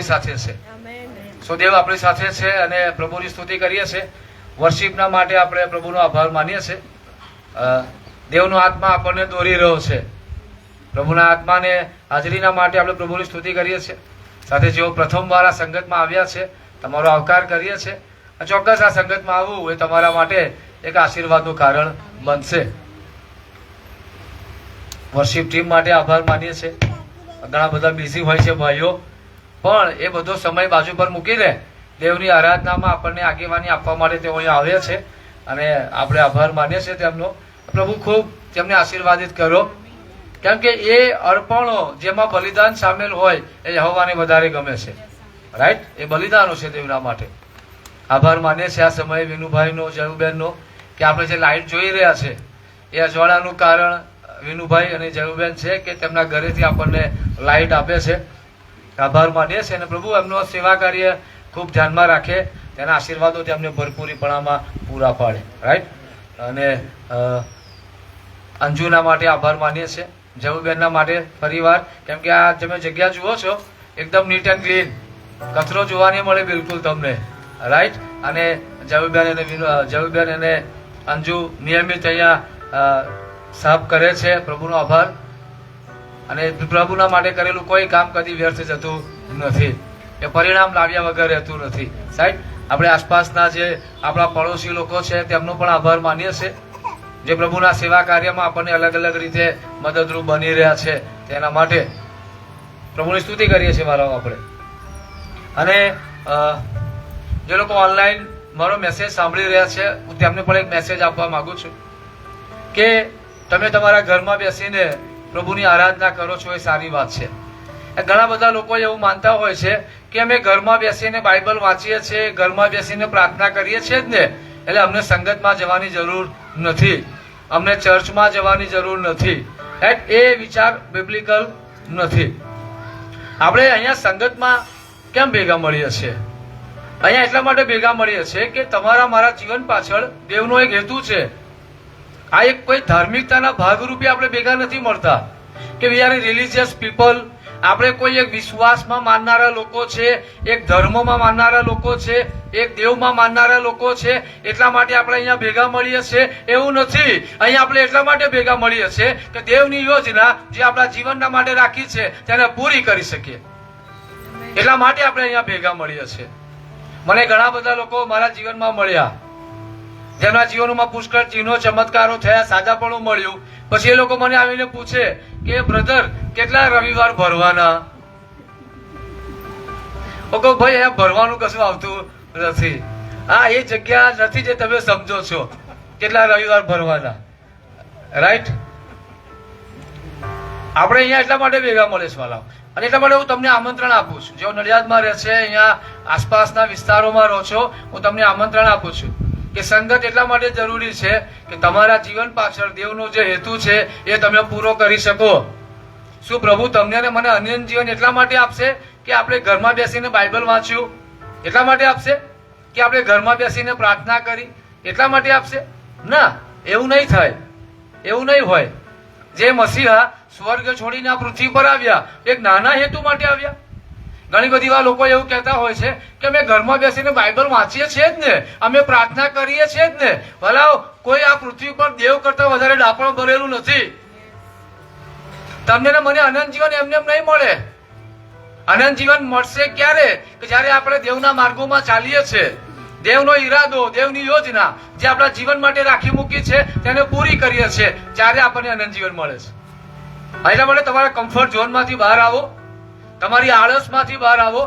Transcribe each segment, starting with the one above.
સાથે છે. સો દેવ આપણી સાથે છે અને પ્રભુની સ્તુતિ કરીએ છીએ. વર્શિપના માટે આપણે પ્રભુનો આભાર માનીએ છીએ. દેવનો આત્મા આપણને દોરી રહ્યો છે. પ્રભુના આત્માને હાજરીના માટે આપણે પ્રભુની સ્તુતિ કરીએ છીએ. સાથે જેઓ પ્રથમવાર આ સંગતમાં આવ્યા છે તમારો આવકાર કરીએ છીએ. ચોક્કસ આ સંગતમાં આવવું એ તમારા માટે એક આશીર્વાદનું કારણ બનશે. વર્શિપ ટીમ માટે આભાર માનીએ છીએ. ઘણા બધા બિઝી હોય છે ભાઈઓ, પણ એ બધો સમય બાજુ પર મૂકીને દેવની આરાધનામાં આપણને આગેવાની આપવા માટે તેઓ અહીંયા આવ્યા છે અને આપણે આભાર માનીએ છીએ તેમનો. પ્રભુ ખૂબ તેમને આશીર્વાદિત કરો, કેમ કે એ અર્પણો જેમાં બલિદાન સામેલ હોય એ યહોવાને વધારે ગમે છે. રાઈટ, એ બલિદાનો છે દેવના માટે. આભાર માનીએ છીએ આ સમયે વિનુભાઈનો, જયુબેનનો, કે આપણે જે લાઈટ જોઈ રહ્યા છે એ અજવાળાનું કારણ વિનુભાઈ અને જયુબેન છે કે તેમના ઘરેથી આપણને લાઈટ આપે છે. આભાર માનીએ છીએ અને પ્રભુ એમનો સેવા કાર્ય ખૂબ ધ્યાનમાં રાખે, તેના આશીર્વાદો તેમને ભરપૂરીપણામાં પૂરા પાડે. રાઈટ, અને અંજુના માટે આભાર માનીએ છીએ, જયુબેનના માટે ફરીવાર, કેમ કે આ તમે જગ્યા જુઓ છો એકદમ નીટ એન્ડ ક્લીન, કચરો જોવા નહીં મળે બિલકુલ તમને. રાઈટ, અને જયુબેન અને અંજુ નિયમિત અહીંયા સાફ કરે છે. પ્રભુનો આભાર. અને પ્રભુના માટે કરેલું કોઈ કામ કદી વ્યર્થ જતું નથી, એ પરિણામ લાવ્યા વગર રહેતું નથી. સાહેબ, આપણે આસપાસના જે આપણા પડોશી લોકો છે તેમનો પણ આભાર માનીએ છીએ, જે પ્રભુના સેવા કાર્યમાં આપણને અલગ અલગ રીતે મદદરૂપ બની રહ્યા છે. તેના માટે પ્રભુની સ્તુતિ કરીએ છીએ મારા આપણે. અને જે લોકો ઓનલાઈન મારો મેસેજ સાંભળી રહ્યા છે હું તેમને પણ એક મેસેજ આપવા માંગુ છું કે તમે તમારા ઘરમાં બેસીને પ્રભુની આરાધના કરો છો, એ સારી વાત છે. ઘણા બધા લોકો એવું માનતા હોય છે કે અમે ઘરમાં બેસીને બાઇબલ વાંચીએ છીએ, ઘરમાં બેસીને પ્રાર્થના કરીએ છીએ જ ને, એટલે અમને સંગતમાં જવાની જરૂર નથી, અમને ચર્ચમાં જવાની જરૂર નથી. એ વિચાર બિબ્લિકલ નથી. આપણે અહીંયા સંગતમાં કેમ ભેગા મળીએ છીએ? અહીંયા એટલા માટે ભેગા મળીએ છીએ કે તમારા મારા જીવન પાછળ દેવનો એક હેતુ છે. આ એક કોઈ ધાર્મિકતાના ભાગરૂપે આપણે ભેગા નથી મળતા કે વી આર રિલિજિયસ પીપલ. આપણે કોઈ એક વિશ્વાસમાં માનનારા લોકો છે, એક ધર્મમાં માનનારા લોકો છે, એક દેવમાં માનનારા લોકો છે, એટલા માટે આપણે અહીંયા ભેગા મળીએ છીએ, એવું નથી. અહીંયા આપણે એટલા માટે ભેગા મળીએ છીએ કે દેવની યોજના જે આપણા જીવનના માટે રાખી છે તેને પૂરી કરી શકીએ, એટલા માટે આપણે અહીંયા ભેગા મળીએ છીએ. મને ઘણા બધા લોકો મારા જીવનમાં મળ્યા જેમના જીવનમાં પુષ્કળ ચિહ્નો ચમત્કારો થયા, સાજાપણું મળ્યું. પછી એ લોકો મને આવીને પૂછે કે બ્રધર કેટલા રવિવાર ભરવાના? ભાઈ અહીંયા ભરવાનું કશું આવતું નથી. હા, એ જગ્યા નથી જે તમે સમજો છો કેટલા રવિવાર ભરવાના. રાઈટ, આપણે અહીંયા એટલા માટે ભેગા મળે છે વાલા. અને એટલા માટે હું તમને આમંત્રણ આપું છું, જેઓ નડિયાદમાં રહે છે, અહીંયા આસપાસના વિસ્તારોમાં રહો છો, હું તમને આમંત્રણ આપું છું કે સંગત એટલા માટે જરૂરી છે કે તમારા જીવન પાછળ દેવનો જે હેતુ છે એ તમે પૂરો કરી શકો. શું પ્રભુ તમને અને મને અનન્ય જીવન એટલા માટે આપશે કે આપણે ઘરમાં બેસીને બાઇબલ વાંચ્યું એટલા માટે આપશે? કે આપણે ઘરમાં બેસીને પ્રાર્થના કરી એટલા માટે આપશે? ના, એવું નહીં થાય, એવું નહીં હોય. જે મસીહા સ્વર્ગ છોડીને આ પૃથ્વી પર આવ્યા એક નાના હેતુ માટે આવ્યા. ઘણી બધી વાર લોકો એવું કહેતા હોય છે કે અમે ઘરમાં બેસીને બાઇબલ વાંચીએ છીએ જ ને, અમે પ્રાર્થના કરીએ છીએ જ ને. ભલા કોઈ આ પૃથ્વી પર દેવ કરતા વધારે ડાપણ ભરેલું નથી. તમને ને મને અનંત જીવન એમને એમ નહીં મળે. અનંત જીવન મળશે ક્યારે? કે જયારે આપણે દેવના માર્ગોમાં ચાલીએ છીએ, દેવનો ઈરાદો, દેવની યોજના જે આપણા જીવન માટે રાખી મૂકી છે તેને પૂરી કરીએ છીએ, ત્યારે આપણને અનંત જીવન મળે છે. એટલા માટે તમારા કમ્ફર્ટ ઝોનમાંથી બહાર આવો, તમારી આળસમાંથી બહાર આવો,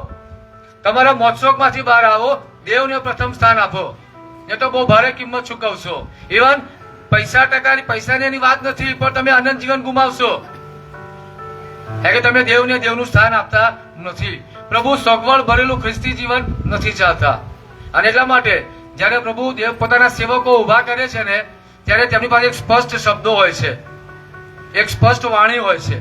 તમારા મોજશોખમાંથી બહાર આવો, દેવને પ્રથમ સ્થાન આપો. એ તો બહુ ભારે કિંમત ચૂકવશો. ઇવન પૈસાની એની વાત નથી, પણ તમે અનંત જીવન ગુમાવશો કે તમે દેવને દેવનું સ્થાન આપતા નથી. પ્રભુ સગવડ ભરેલું ખ્રિસ્તી જીવન નથી ચાહતા. અને એટલા માટે જયારે પ્રભુ દેવ પોતાના સેવકો ઉભા કરે છે ને, ત્યારે તેમની પાસે એક સ્પષ્ટ શબ્દો હોય છે, એક સ્પષ્ટ વાણી હોય છે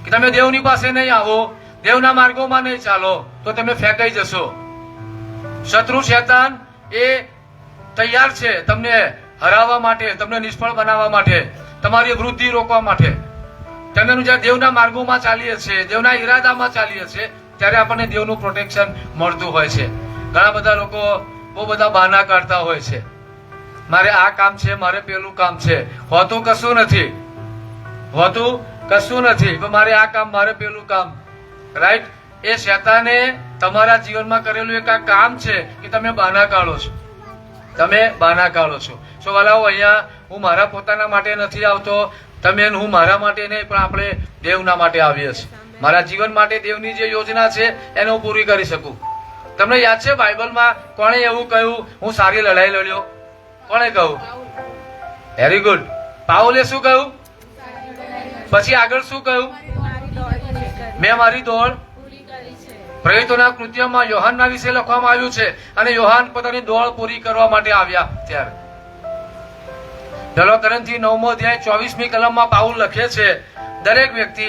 કે તમે દેવની પાસે નહીં આવો, દેવના માર્ગોમાં નહીં ચાલો તો તમે ફેંકાઈ જશો. શત્રુ શૈતાન એ તૈયાર છે તમને હરાવવા માટે, તમને નિષ્ફળ બનાવવા માટે, તમારી વૃદ્ધિ રોકવા માટે. તમે જ્યાં દેવના માર્ગોમાં ચાલીએ છીએ, દેવના ઈરાદામાં ચાલીએ છીએ ત્યારે આપણને દેવનું પ્રોટેક્શન મળતું હોય છે. ઘણા બધા લોકો બહુ બધા બહાના કાઢતા હોય છે, મારે આ કામ છે, મારે પેલું કામ છે. હોતું કશું નથી, હોતું કશું નથી. મારે આ કામ, મારે પેલું કામ. રાઈટ? એ શેતાને તમારા જીવનમાં કરેલું એક આ કામ છે કે તમે બહાના કાઢો છો, તમે બહાના કાઢો છો. સો વાલાઓ, અહીંયા હું મારા પોતાના માટે નથી આવતો, તમે હું મારા માટે નહીં, પણ આપણે દેવના માટે આવીએ છીએ. મારા જીવન માટે દેવની જે યોજના છે એને હું પૂરી કરી શકું. તમને યાદ છે બાઇબલમાં કોણે એવું કહ્યું, હું સારી લડાઈ લડ્યો? કોણે કહ્યું? Very good. પાઉલે શું કહ્યું? પછી આગળ શું કહ્યું? મેં મારી દોડ. પ્રેરિતોના કૃત્યમાં યોહાનના વિશે લખવામાં આવ્યું છે, અને યોહાન પોતાની દોડ પૂરી કરવા માટે આવ્યા. ત્યારે પહેલો કોરિન્થી 9મો અધ્યાય 24મી કલમમાં પાઉલ લખે છે, દરેક વ્યક્તિ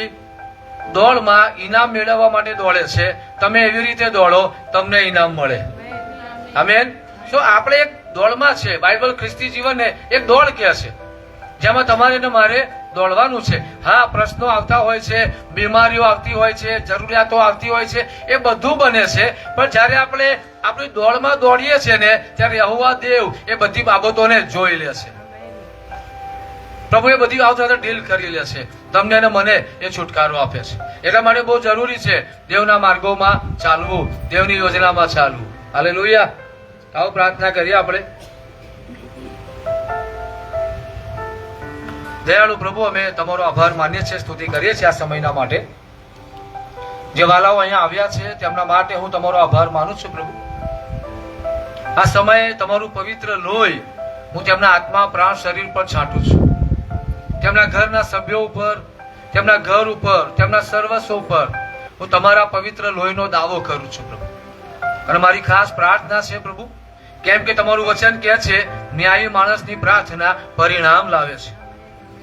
દોડમાં ઇનામ મેળવવા માટે દોડે છે. તમે એવી રીતે દોડો, તમને ઇનામ મળે. આમેન. શું આપણે એક દોડમાં છે? બાઇબલ ખ્રિસ્તી જીવનને એક દોડ કહે છે, જેમાં તમારે ને મારે દોડવાનું છે. હા, પ્રશ્નો આવતા હોય છે, બીમારીઓ આવતી હોય છે, જરૂરિયાતો આવતી હોય છે, એ બધું બને છે. પણ જ્યારે આપણે આપણી દોડમાં દોડીએ છીએ ને, ત્યારે યહોવા દેવ એ બધી બાબતોને જોઈ લે છે. પ્રભુ એ બધી બાબતો ડીલ કરી લે છે. તમને ને મને એ છુટકારો આપે છે. એટલા માટે બહુ જરૂરી છે દેવના માર્ગોમાં ચાલવું, દેવની યોજનામાં ચાલવું. હાલેલુયા. આવો પ્રાર્થના કરીએ આપણે. દયાળુ પ્રભુ, અમે તમારો આભાર માનીએ છીએ, સ્તુતિ કરીએ છીએ આ સમયના માટે. જે વાલાઓ અહીંયા આવ્યા છે તેમના માટે હું તમારો આભાર માનું છું પ્રભુ. આ સમયે તમારું પવિત્ર લોહી હું તેમના આત્મા, પ્રાણ, શરીર પર છાંટું છું. તેમના ઘરના સભ્યો ઉપર, તેમના ઘર ઉપર, તેમના સર્વસ્વ ઉપર હું તમારા પવિત્ર લોહીનો દાવો કરું છું પ્રભુ. અને મારી ખાસ પ્રાર્થના છે પ્રભુ, કેમ કે તમારું વચન કહે છે ન્યાયી માણસની પ્રાર્થના પરિણામ લાવે છે.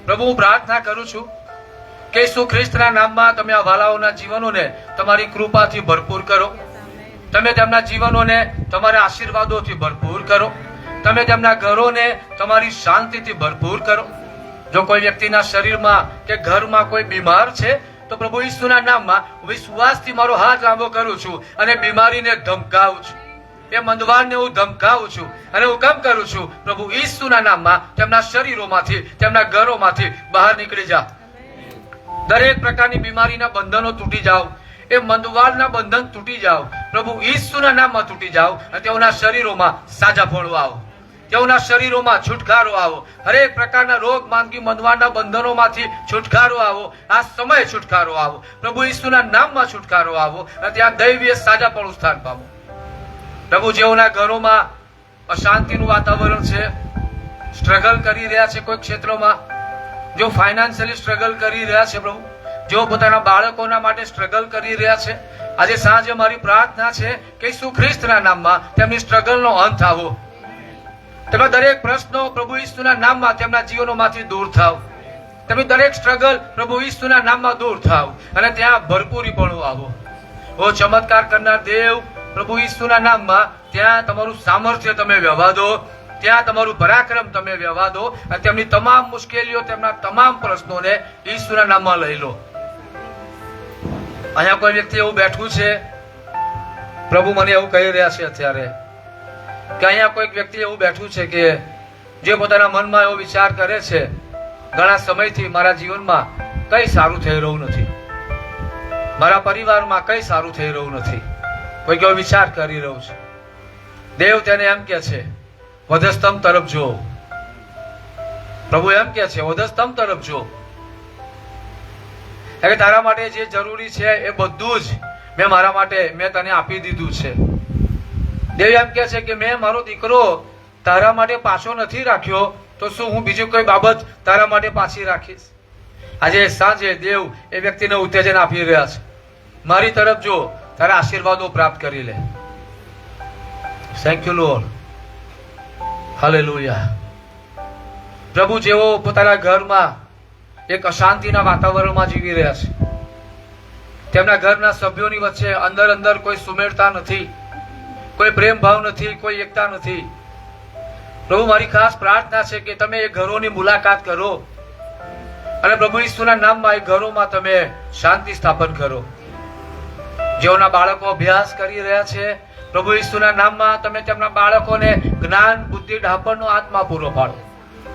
પ્રભુ, હું પ્રાર્થના કરું છું કે ઈસુ ખ્રિસ્તના નામમાં તમે આ વાલાઓના જીવનોને તમારી કૃપાથી ભરપૂર કરો. તમે તેમના જીવનોને તમારા આશીર્વાદોથી ભરપૂર કરો. તમે તેમના ઘરોને તમારી શાંતિથી ભરપૂર કરો. જો કોઈ વ્યક્તિના શરીરમાં કે ઘરમાં કોઈ બીમાર છે, તો પ્રભુ ઈસુના નામમાં વિશ્વાસથી મારો હાથ લાંબો કરું છું અને બીમારીને ધમકાવું છું. એ મંદવારને હું ધમકાવું છું અને હું કામ કરું છું પ્રભુ ઈસુના નામમાં તેમના શરીરોમાંથી, તેમના ઘરોમાંથી બહાર નીકળી જા. દરેક પ્રકારની બીમારીના બંધનો તૂટી જાવ, એ મંદવારના બંધન તૂટી જાવ પ્રભુ ઈસુના નામમાં તૂટી જાવ, અને તેઓના શરીરોમાં સાજાપણું આવો, તેઓના શરીરોમાં છુટકારો આવો. હરેક પ્રકારના રોગ, માંદગી, મંદવારના બંધનોમાંથી છુટકારો આવો. આ સમયે છુટકારો આવો પ્રભુ ઈસુના નામમાં છુટકારો આવો, અને ત્યાં દૈવીય સાજાપણું સ્થાન પામો. પ્રભુ, જેઓના ઘરોમાં અશાંતિનું વાતાવરણ છે, સ્ટ્રગલ કરી રહ્યા છે કોઈ ક્ષેત્રોમાં, જો ફાઇનાન્શિયલી સ્ટ્રગલ કરી રહ્યા છે પ્રભુ, જેઓ પોતાના બાળકોના માટે સ્ટ્રગલ કરી રહ્યા છે, આજે સાંજે મારી પ્રાર્થના છે કે ઈસુ ખ્રિસ્તના નામમાં તેમની સ્ટ્રગલનો અંત આવો. તેમના દરેક પ્રશ્નો પ્રભુ ઈસુના નામમાં તેમના જીવનોમાંથી દૂર થાવ. તેમની દરેક સ્ટ્રગલ પ્રભુ ઈસુના નામમાં દૂર થાવ, અને ત્યાં ભરપૂરીપણું આવો. ઓ ચમત્કાર કરનાર દેવ, પ્રભુ ઈસુના નામમાં ત્યાં તમારું સામર્થ્ય તમે વ્યવહાર દો, ત્યાં તમારું પરાક્રમ તમે વ્યવહાર દો, અને તેમની તમામ મુશ્કેલીઓ, તેમના તમામ પ્રશ્નોને ઈસુના નામમાં લઈ લો. અહીંયા કોઈ વ્યક્તિ એવું બેઠું છે, પ્રભુ મને એવું કહી રહ્યા છે અત્યારે કે અહીંયા કોઈક વ્યક્તિ એવું બેઠું છે કે જે પોતાના મનમાં એવો વિચાર કરે છે, ઘણા સમયથી મારા જીવનમાં કઈ સારું થઈ રહ્યું નથી, મારા પરિવારમાં કઈ સારું થઈ રહ્યું નથી, કોઈ કેવો વિચાર કરી રહ્યું છે. દેવ તેને એમ કે છે વધસ્તંભ તરફ જો. પ્રભુ એમ કે છે વધસ્તંભ તરફ જો. એટલે તારા માટે જે જરૂરી છે એ બધું જ મેં મારા માટે મેં તને આપી દીધું છે. દેવ એમ કે છે કે મેં મારો દીકરો તારા માટે પાછો નથી રાખ્યો, તો શું હું બીજી કોઈ બાબત તારા માટે પાછી રાખીશ? આજે સાંજે દેવ એ વ્યક્તિને ઉત્તેજન આપી રહ્યા છે, મારી તરફ જો, તારા આશીર્વાદો પ્રાપ્ત કરી લે. Thank you lord. હાલેલુયા. પ્રભુ, જેઓ પોતાના ઘરમાં એક અશાંતિના વાતાવરણમાં જીવી રહ્યા છે, તેમના ઘરના સભ્યોની વચ્ચે અંદર કોઈ સુમેળતા નથી, કોઈ પ્રેમ ભાવ નથી, કોઈ એકતા નથી. પ્રભુ, મારી ખાસ પ્રાર્થના છે કે તમે એ ઘરોની મુલાકાત કરો, અને પ્રભુ ઈસુના નામમાં એ ઘરોમાં તમે શાંતિ સ્થાપન કરો. જેઓના બાળકો અભ્યાસ કરી રહ્યા છે, પ્રભુ ઈસુના નામમાં તમે તેમના બાળકોને જ્ઞાન, બુદ્ધિ, ડાપણનો આત્મા પૂરો પાડો.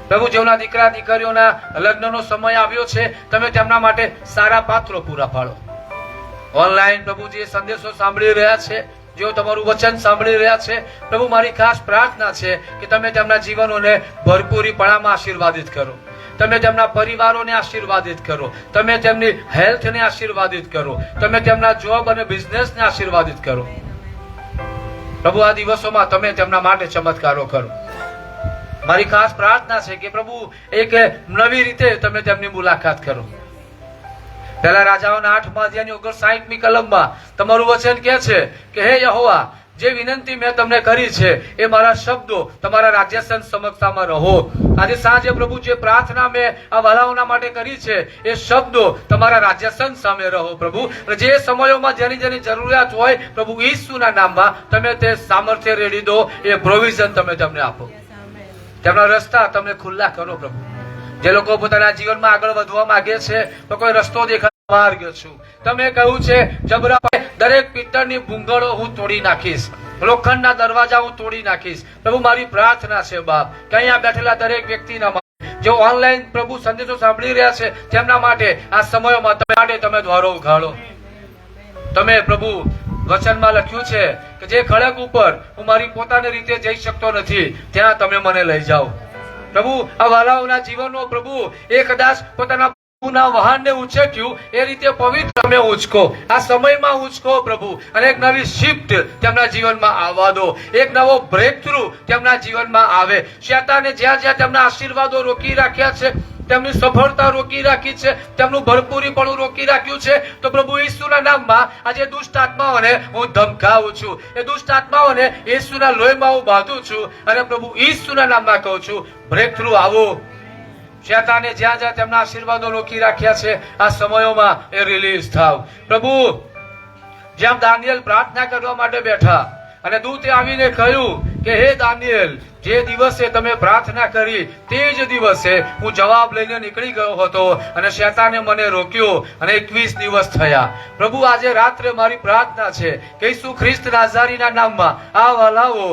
પ્રભુ, જેઓના દીકરા દીકરીઓના લગ્નનો સમય આવ્યો છે, તમે તેમના માટે સારા પાત્રો પૂરા પાડો. ઓનલાઈન પ્રભુ જે સંદેશો સાંભળી રહ્યા છે, જેઓ તમારું વચન સાંભળી રહ્યા છે, પ્રભુ મારી ખાસ પ્રાર્થના છે કે તમે તેમના જીવનોને ભરપૂરીપણામાં આશીર્વાદિત કરો. તમે તેમના પરિવારોને આશીર્વાદિત કરો. તમે તેમની હેલ્થને આશીર્વાદિત કરો. તમે તેમના જોબ અને બિઝનેસને આશીર્વાદિત કરો. પ્રભુ, આ દિવસોમાં તમે તેમના માટે ચમત્કારો કરો. મારી ખાસ પ્રાર્થના છે કે પ્રભુ એક નવી રીતે તમે તેમની મુલાકાત કરો. પહેલા રાજાઓના 8મા અધ્યાયની 59મી કલમમાં તમારું વચન કહે છે કે હે યહોવા, જે વિનંતી મેં તમને કરી છે એ મારા શબ્દો તમારા રાજ્યસન સમક્ષતામાં રહો. આજે સાંજે પ્રભુ જે પ્રાર્થના મેં આ વહાલાઓના માટે કરી છે એ શબ્દો તમારા રાજ્યસન સામે રહો પ્રભુ. જે સમયોમાં જેની જેની જરૂરિયાત હોય પ્રભુ ઈસુના નામમાં તમે તે સામર્થ્ય રેડી દો. એ પ્રોવિઝન તમે તેમને આપો. તેમના રસ્તા તમને ખુલ્લા કરો પ્રભુ. જે લોકો પોતાના જીવનમાં આગળ વધવા માંગે છે તો કોઈ રસ્તો દેખાડવા માર્ગ છું. તમે કહ્યું છે જબરા દરેક પિત્તળની ભૂંગળો હું તોડી નાખીશ, લોખંડના દરવાજા હું તોડી નાખીશ. પ્રભુ મારી પ્રાર્થના છે બાપ કે અહીંયા બેઠેલા દરેક વ્યક્તિના જે ઓનલાઈન પ્રભુ સંદેશો સાંભળી રહ્યા છે તેમના માટે આ સમયોમાં તમે દ્વારો ઉઘાડો. તમે પ્રભુ વચનમાં લખ્યું છે કે જે ખડક ઉપર હું મારી પોતાની રીતે જઈ શકતો નથી ત્યાં તમે મને લઈ જાઓ. પ્રભુ આ વાલાઓના જીવનનો પ્રભુ એ કદાચ પોતાના વાહનને ઉંચક્યું એ રીતે પવિત્ર તમે ઉંચકો. આ સમયમાં ઉંચકો પ્રભુ, અને એક નવી શિફ્ટ તેમના જીવનમાં આવવા દો. એક નવો બ્રેક થ્રુ તેમના જીવનમાં આવે. શેતાને જ્યાં જ્યાં તેમના આશીર્વાદો રોકી રાખ્યા છે, તેમની સફળતા રોકી રાખી છે, તેમનું ભરપૂરીપણું રોકી રાખ્યું છે, તો પ્રભુ ઈસુના નામમાં આજે દુષ્ટ આત્માઓને હું ધમકાવું છું. એ દુષ્ટ આત્માઓને ઈસુના લોહીમાં હું બાંધું છું અને પ્રભુ ઈસુના નામમાં કહું છું બ્રેક થ્રુ આવો. શેતાને જ્યાં જ્યાં તેમના આશીર્વાદો રોકી રાખ્યા છે આ સમયોમાં એ રિલીઝ થાવ. પ્રભુ જેમ દાનિયેલ પ્રાર્થના કરવા માટે બેઠા અને દૂતે આવીને કહ્યું કે હે દાનિયેલ, જે દિવસે તમે પ્રાર્થના કરી તે જ દિવસે હું જવાબ લઈને નીકળી ગયો હતો અને શેતાને મને રોક્યો અને 21 દિવસ થયા. પ્રભુ આજે રાત્રે મારી પ્રાર્થના છે કે ઈસુ ખ્રિસ્ત નાઝારીના નામમાં આ વાલાઓ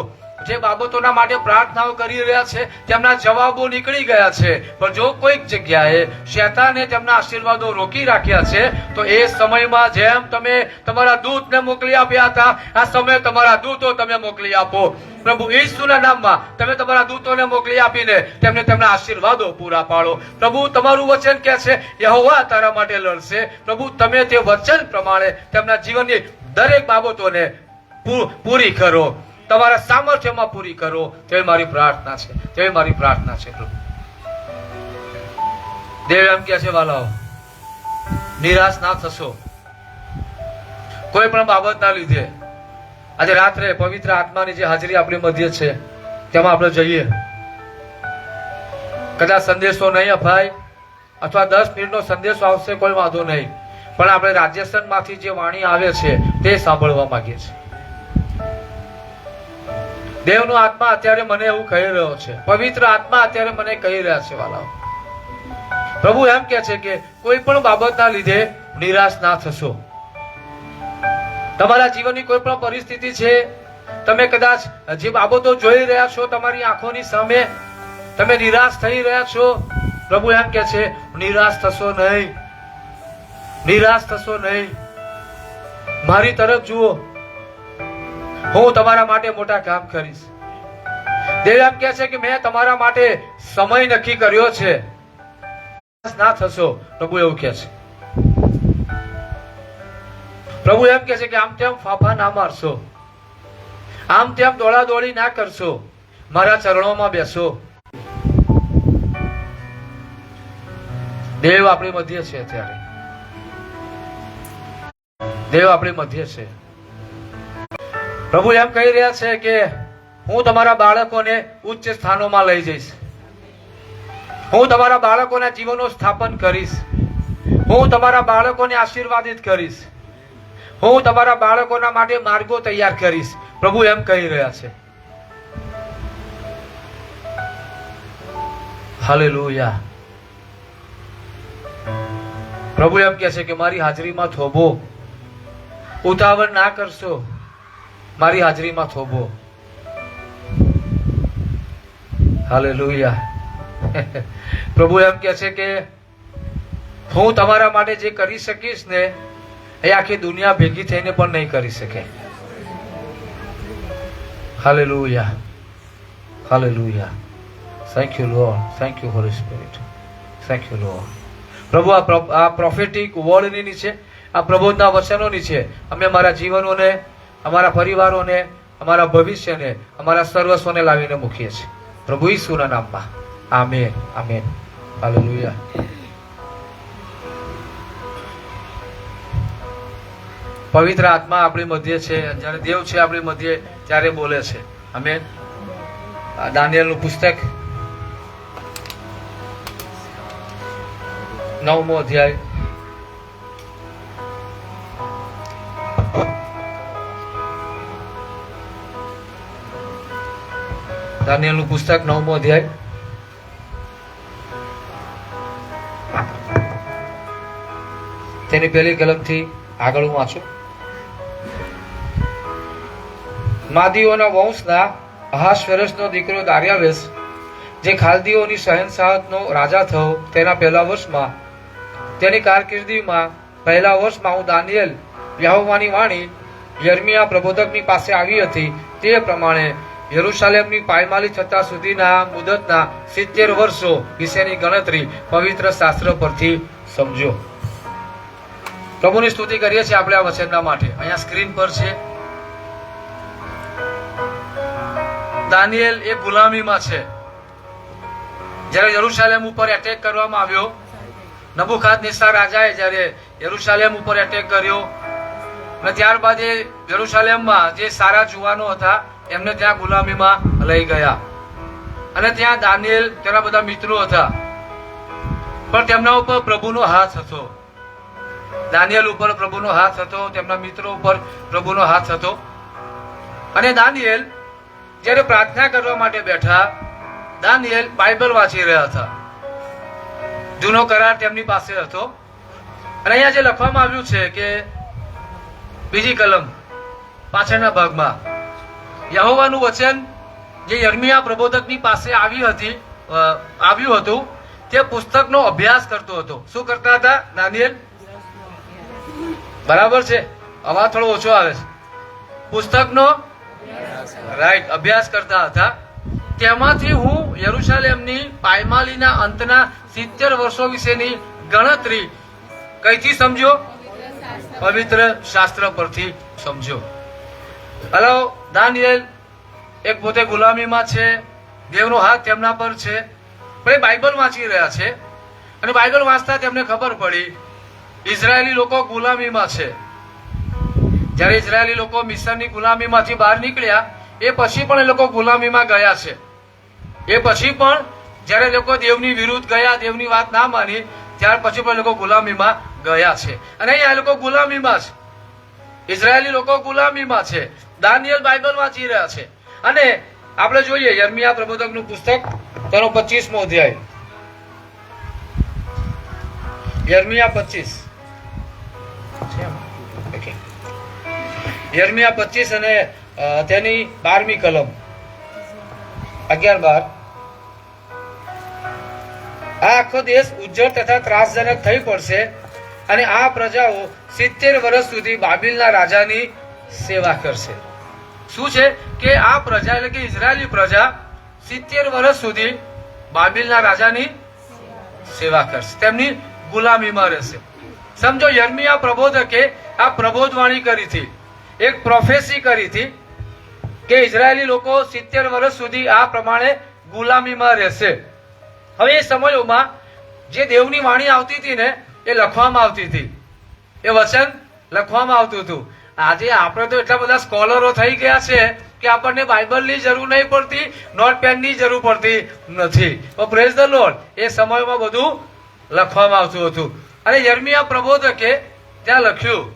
જે બાબતોના માટે પ્રાર્થનાઓ કરી રહ્યા છે તેમના જવાબો નીકળી ગયા છે, પણ જો કોઈક જગ્યાએ શેતાને તેમના આશીર્વાદો રોકી રાખ્યા છે તો એ સમયમાં જેમ તમે તમારા દૂતને મોકલી આપ્યા હતા, આ સમયે તમારા દૂતો તમે મોકલી આપો. પ્રભુ ઈસુના નામમાં તમે તમારા દૂતોને મોકલી આપીને તેમને તેમના આશીર્વાદો પૂરા પાડો. પ્રભુ તમારું વચન કહે છે યહોવા તારા માટે લડશે. પ્રભુ તમે તે વચન પ્રમાણે તેમના જીવનની દરેક બાબતોને પૂરી કરો, તમારા સામર્થ્યમાં પૂરી કરો. તે મારી પ્રાર્થના છે, તે મારી પ્રાર્થના છે પ્રભુ. દેવ એમ કે છે વાલાઓ, નિરાશ ના થશો કોઈ પણ બાબતના લીધે. આજે રાત્રે પવિત્ર આત્માની જે હાજરી આપણી મધ્ય છે તેમાં આપણે જઈએ. કદાચ સંદેશો નહીં અપાય અથવા 10 મિનિટનો સંદેશો આવશે કોઈ વાંધો નહીં, પણ આપણે રાજ્યસન માંથી જે વાણી આવે છે તે સાંભળવા માંગીએ છીએ. દેવનો આત્મા અત્યારે મને એવું કહી રહ્યો છે, પવિત્ર આત્મા અત્યારે મને કહી રહ્યા છે વાલાઓ. પ્રભુ એમ કે છે કે કોઈ પણ બાબતના લીધે નિરાશ ના થશો. તમારા જીવનની કોઈ પણ પરિસ્થિતિ છે, તમે કદાચ જે બાબતો જોઈ રહ્યા છો તમારી આંખોની સામે, તમે નિરાશ થઈ રહ્યા છો. પ્રભુ એમ કે છે નિરાશ થશો નહીં, નિરાશ થશો નહીં. મારી તરફ જુઓ, હું તમારા માટે મોટા કામ કરીશ. દેવ એમ કહે છે કે મેં તમારા માટે સમય નક્કી કર્યો છે, ના થશો. પ્રભુ એવું કહે છે. પ્રભુ એમ કહે છે કે આમ તેમ ફાફા ના મારશો, આમ તેમ દોડા દોડી ના કરશો, મારા ચરણોમાં બેસો. દેવ આપણી મધ્ય છે અત્યારે, દેવ આપણી મધ્ય છે. પ્રભુ એમ કહી રહ્યા છે કે હું તમારા બાળકોને ઉચ્ચ સ્થાનોમાં લઈ જઈશ, હું તમારા બાળકોના જીવનનું સ્થાપન કરીશ, હું તમારા બાળકોને આશીર્વાદિત કરીશ, હું તમારા બાળકોના માટે માર્ગો તૈયાર કરીશ. પ્રભુ એમ કહી રહ્યા છે. હાલેલુયા. પ્રભુ એમ કહે છે કે મારી હાજરીમાં થોભો, ઉતાવળ ના કરશો, મારી હાજરીમાં થોભો. હાલેલુયા. પ્રભુ એમ કહે છે કે હું તમારા માટે જે કરી શકીશ ને એ આખી દુનિયા ભેગી થઈને પણ નહીં કરી શકે. Hallelujah, hallelujah. Thank you lord, thank you Holi spirit, thank you lord. પ્રભુ આ પ્રોફેટિક વર્ડની નીચે, આ પ્રબોધના વચનોની છે અમે અમારા જીવનોને, અમારા પરિવારોને, અમારા ભવિષ્યને, અમારા સર્વસ્વને લાવીને મૂકીએ છીએ પ્રભુ ઈસુના નામમાં. Amen, amen. હાલેલુયા. પવિત્ર આત્મા આપણી મધ્ય છે. જ્યારે દેવ છે આપણી મધ્ય ત્યારે બોલે છે. આમેન. દાનિયેલનું પુસ્તક 9મો અધ્યાય. દાનિયેલનું પુસ્તક 9મો અધ્યાય. તેની પહેલી કલમથી આગળ હું વાંચું. માદીઓના વંશના અહાશ્વેરોસનો દીકરો દાર્યાવેશ, જે ખાલદીઓની શહેનશાહતનો રાજા થયો, તેના પહેલા વર્ષમાં, તેની કારકિર્દીમાં પહેલા વર્ષમાં હું દાનિયેલ યહોવાની વાણી યર્મિયા પ્રબોધકની પાસે આવી હતી. તે પ્રમાણે યરૂશાલેમની પાયમાલી થતા સુધીના મુદતના 70 વર્ષો વિશેની ગણતરી પવિત્ર શાસ્ત્ર પરથી સમજો. પ્રભુની સ્તુતિ કરીએ છીએ આપણે આ વચનના માટે. અહીંયા સ્ક્રીન પર છે. દાનિયેલ એ ગુલામીમાં છે. જ્યારે યરૂશાલેમ ઉપર એટેક કરવામાં આવ્યો, નબુખાદનેસ્સાર રાજાએ જ્યારે યરૂશાલેમ ઉપર એટેક કર્યો અને ત્યારબાદ એ યરૂશાલેમમાં જે સારા જુવાનો હતા એમને ત્યાં ગુલામીમાં લઈ ગયા અને ત્યાં દાનિયેલ તેના બધા મિત્રો હતા, પણ તેમના ઉપર પ્રભુનો હાથ હતો. દાનિયેલ ઉપર પ્રભુનો હાથ હતો, તેમના મિત્રો ઉપર પ્રભુનો હાથ હતો. અને દાનિયેલ જ્યારે પ્રાર્થના કરવા માટે બેઠા, દાનિયેલ બાઇબલ વાંચી રહ્યા હતા. જૂનો કરાર તેમની પાસે હતો. અને અહીંયા જે લખવામાં આવ્યું છે કે બીજી કલમ પાછળના ભાગમાં યહોવાનું વચન જે યર્મિયા પ્રબોધકની પાસે આવ્યું હતું તે પુસ્તકનો અભ્યાસ કરતો હતો. શું કરતા હતા દાનિયેલ? બરાબર છે, અવાજ થોડો ઓછો આવે છે. પુસ્તકનો રાઈટ અભ્યાસ કરતા હતા. તેમાંથી હું યરૂશાલેમની પાયમાલીના અંતના 70 વર્ષો વિશેની ગણતરી કઈથી સમજો? પવિત્ર શાસ્ત્ર પરથી સમજો. હલો, દાનિયેલ એક પોતે ગુલામીમાં છે, દેવનો હાથ તેમના પર છે, પણ એ બાઇબલ વાંચી રહ્યા છે. અને બાઇબલ વાંચતા તેમને ખબર પડી ઇઝરાયેલી લોકો ગુલામીમાં છે. જ્યારે ઇઝરાયેલી લોકો મિસ્રની ગુલામીમાંથી બહાર નીકળ્યા એ પછી પણ એ લોકો ગુલામીમાં ગયા છે. એ પછી પણ જ્યારે લોકો દેવની વિરુદ્ધ ગયા, દેવની વાત ના માની, ત્યાર પછી પણ લોકો ગુલામીમાં ગયા છે. અને અહીંયા એ લોકો ગુલામીમાં છે, ઇઝરાયેલી લોકો ગુલામીમાં છે. દાનિયેલ બાઇબલ વાંચી રહ્યા છે. અને આપણે જોઈએ યર્મિયા પ્રબોધકનું પુસ્તક તેનો 25મો અધ્યાય. યર્મિયા 25, યર્મિયા 25 અને તેની 12મી કલમ 11-12. આ આખો દેશ ઉજ્જળ તથા ત્રાસજનક થઈ પડશે અને આ પ્રજાઓ 70 વર્ષ સુધી બાબિલના રાજાની સેવા કરશે. શું છે કે આ પ્રજા એટલે કે ઇઝરાયેલી પ્રજા 70 વર્ષ સુધી બાબિલના રાજાની સેવા કરશે, તેમની ગુલામીમાં રહેશે. સમજો, યર્મિયા પ્રબોધકે આ પ્રબોધવાણી કરી હતી, એક પ્રોફેસી કરી હતી કે ઇઝરાયેલી લોકો 70 વર્ષ સુધી આ પ્રમાણે ગુલામીમાં રહેશે. હવે એ સમયોમાં જે દેવની વાણી આવતી હતી ને એ લખવામાં આવતી હતી, એ વચન લખવામાં આવતું હતું. આજે આપણે તો એટલા બધા સ્કોલરો થઈ ગયા છે કે આપણને બાઇબલની જરૂર નહીં પડતી, નોટ પેનની જરૂર પડતી નથી. તો પ્રેઝ ધ લોર્ડ, એ સમયમાં બધું લખવામાં આવતું હતું. અને યર્મિયા પ્રબોધકે ત્યાં લખ્યું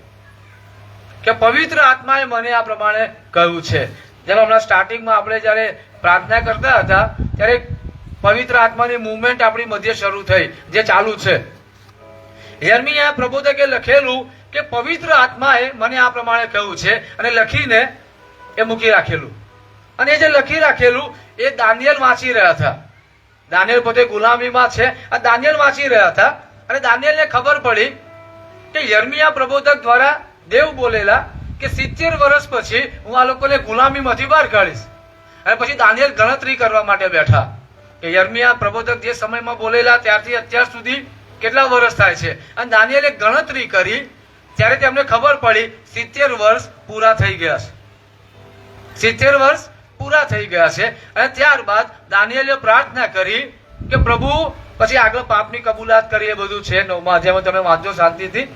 કે પવિત્ર આત્માએ મને આ પ્રમાણે કહ્યું છે. જેમ હમણાં સ્ટાર્ટિંગમાં આપણે જયારે પ્રાર્થના કરતા હતા ત્યારે પવિત્ર આત્માની મૂવમેન્ટ આપણી મધ્ય શરૂ થઈ, જે ચાલુ છે. યર્મિયા પ્રબોધકે લખેલું કે કે પવિત્ર આત્માએ મને આ પ્રમાણે કહ્યું છે અને લખીને એ મૂકી રાખેલું. અને એ જે લખી રાખેલું એ દાનિયેલ વાંચી રહ્યા હતા. દાનિયેલ પોતે ગુલામીમાં છે. આ દાનિયેલ વાંચી રહ્યા હતા અને દાનિયેલને ખબર પડી કે યર્મિયા પ્રબોધક દ્વારા દેવ બોલેલા કે 70 વર્ષ પછી હું આ લોકોને ગુલામીમાંથી બહાર કાઢીશ. અને પછી દાનિયેલ ગણતરી કરવા માટે બેઠા કે યર્મિયા પ્રબોધક જે સમયમાં બોલેલા ત્યારથી અત્યાર સુધી કેટલા વર્ષ થાય છે. અને દાનિયેલે ગણતરી કરી ત્યારે તેમને ખબર પડી 70 વર્ષ પૂરા થઈ ગયા છે. 70 વર્ષ પૂરા થઈ ગયા છે. અને ત્યારબાદ દાનિયેલે પ્રાર્થના કરી કે પ્રભુ, પછી આગળ પાપની કબૂલાત કરી, એ બધું છે 9મા અધ્યાયમાં, તમે વાંચો શાંતિથી.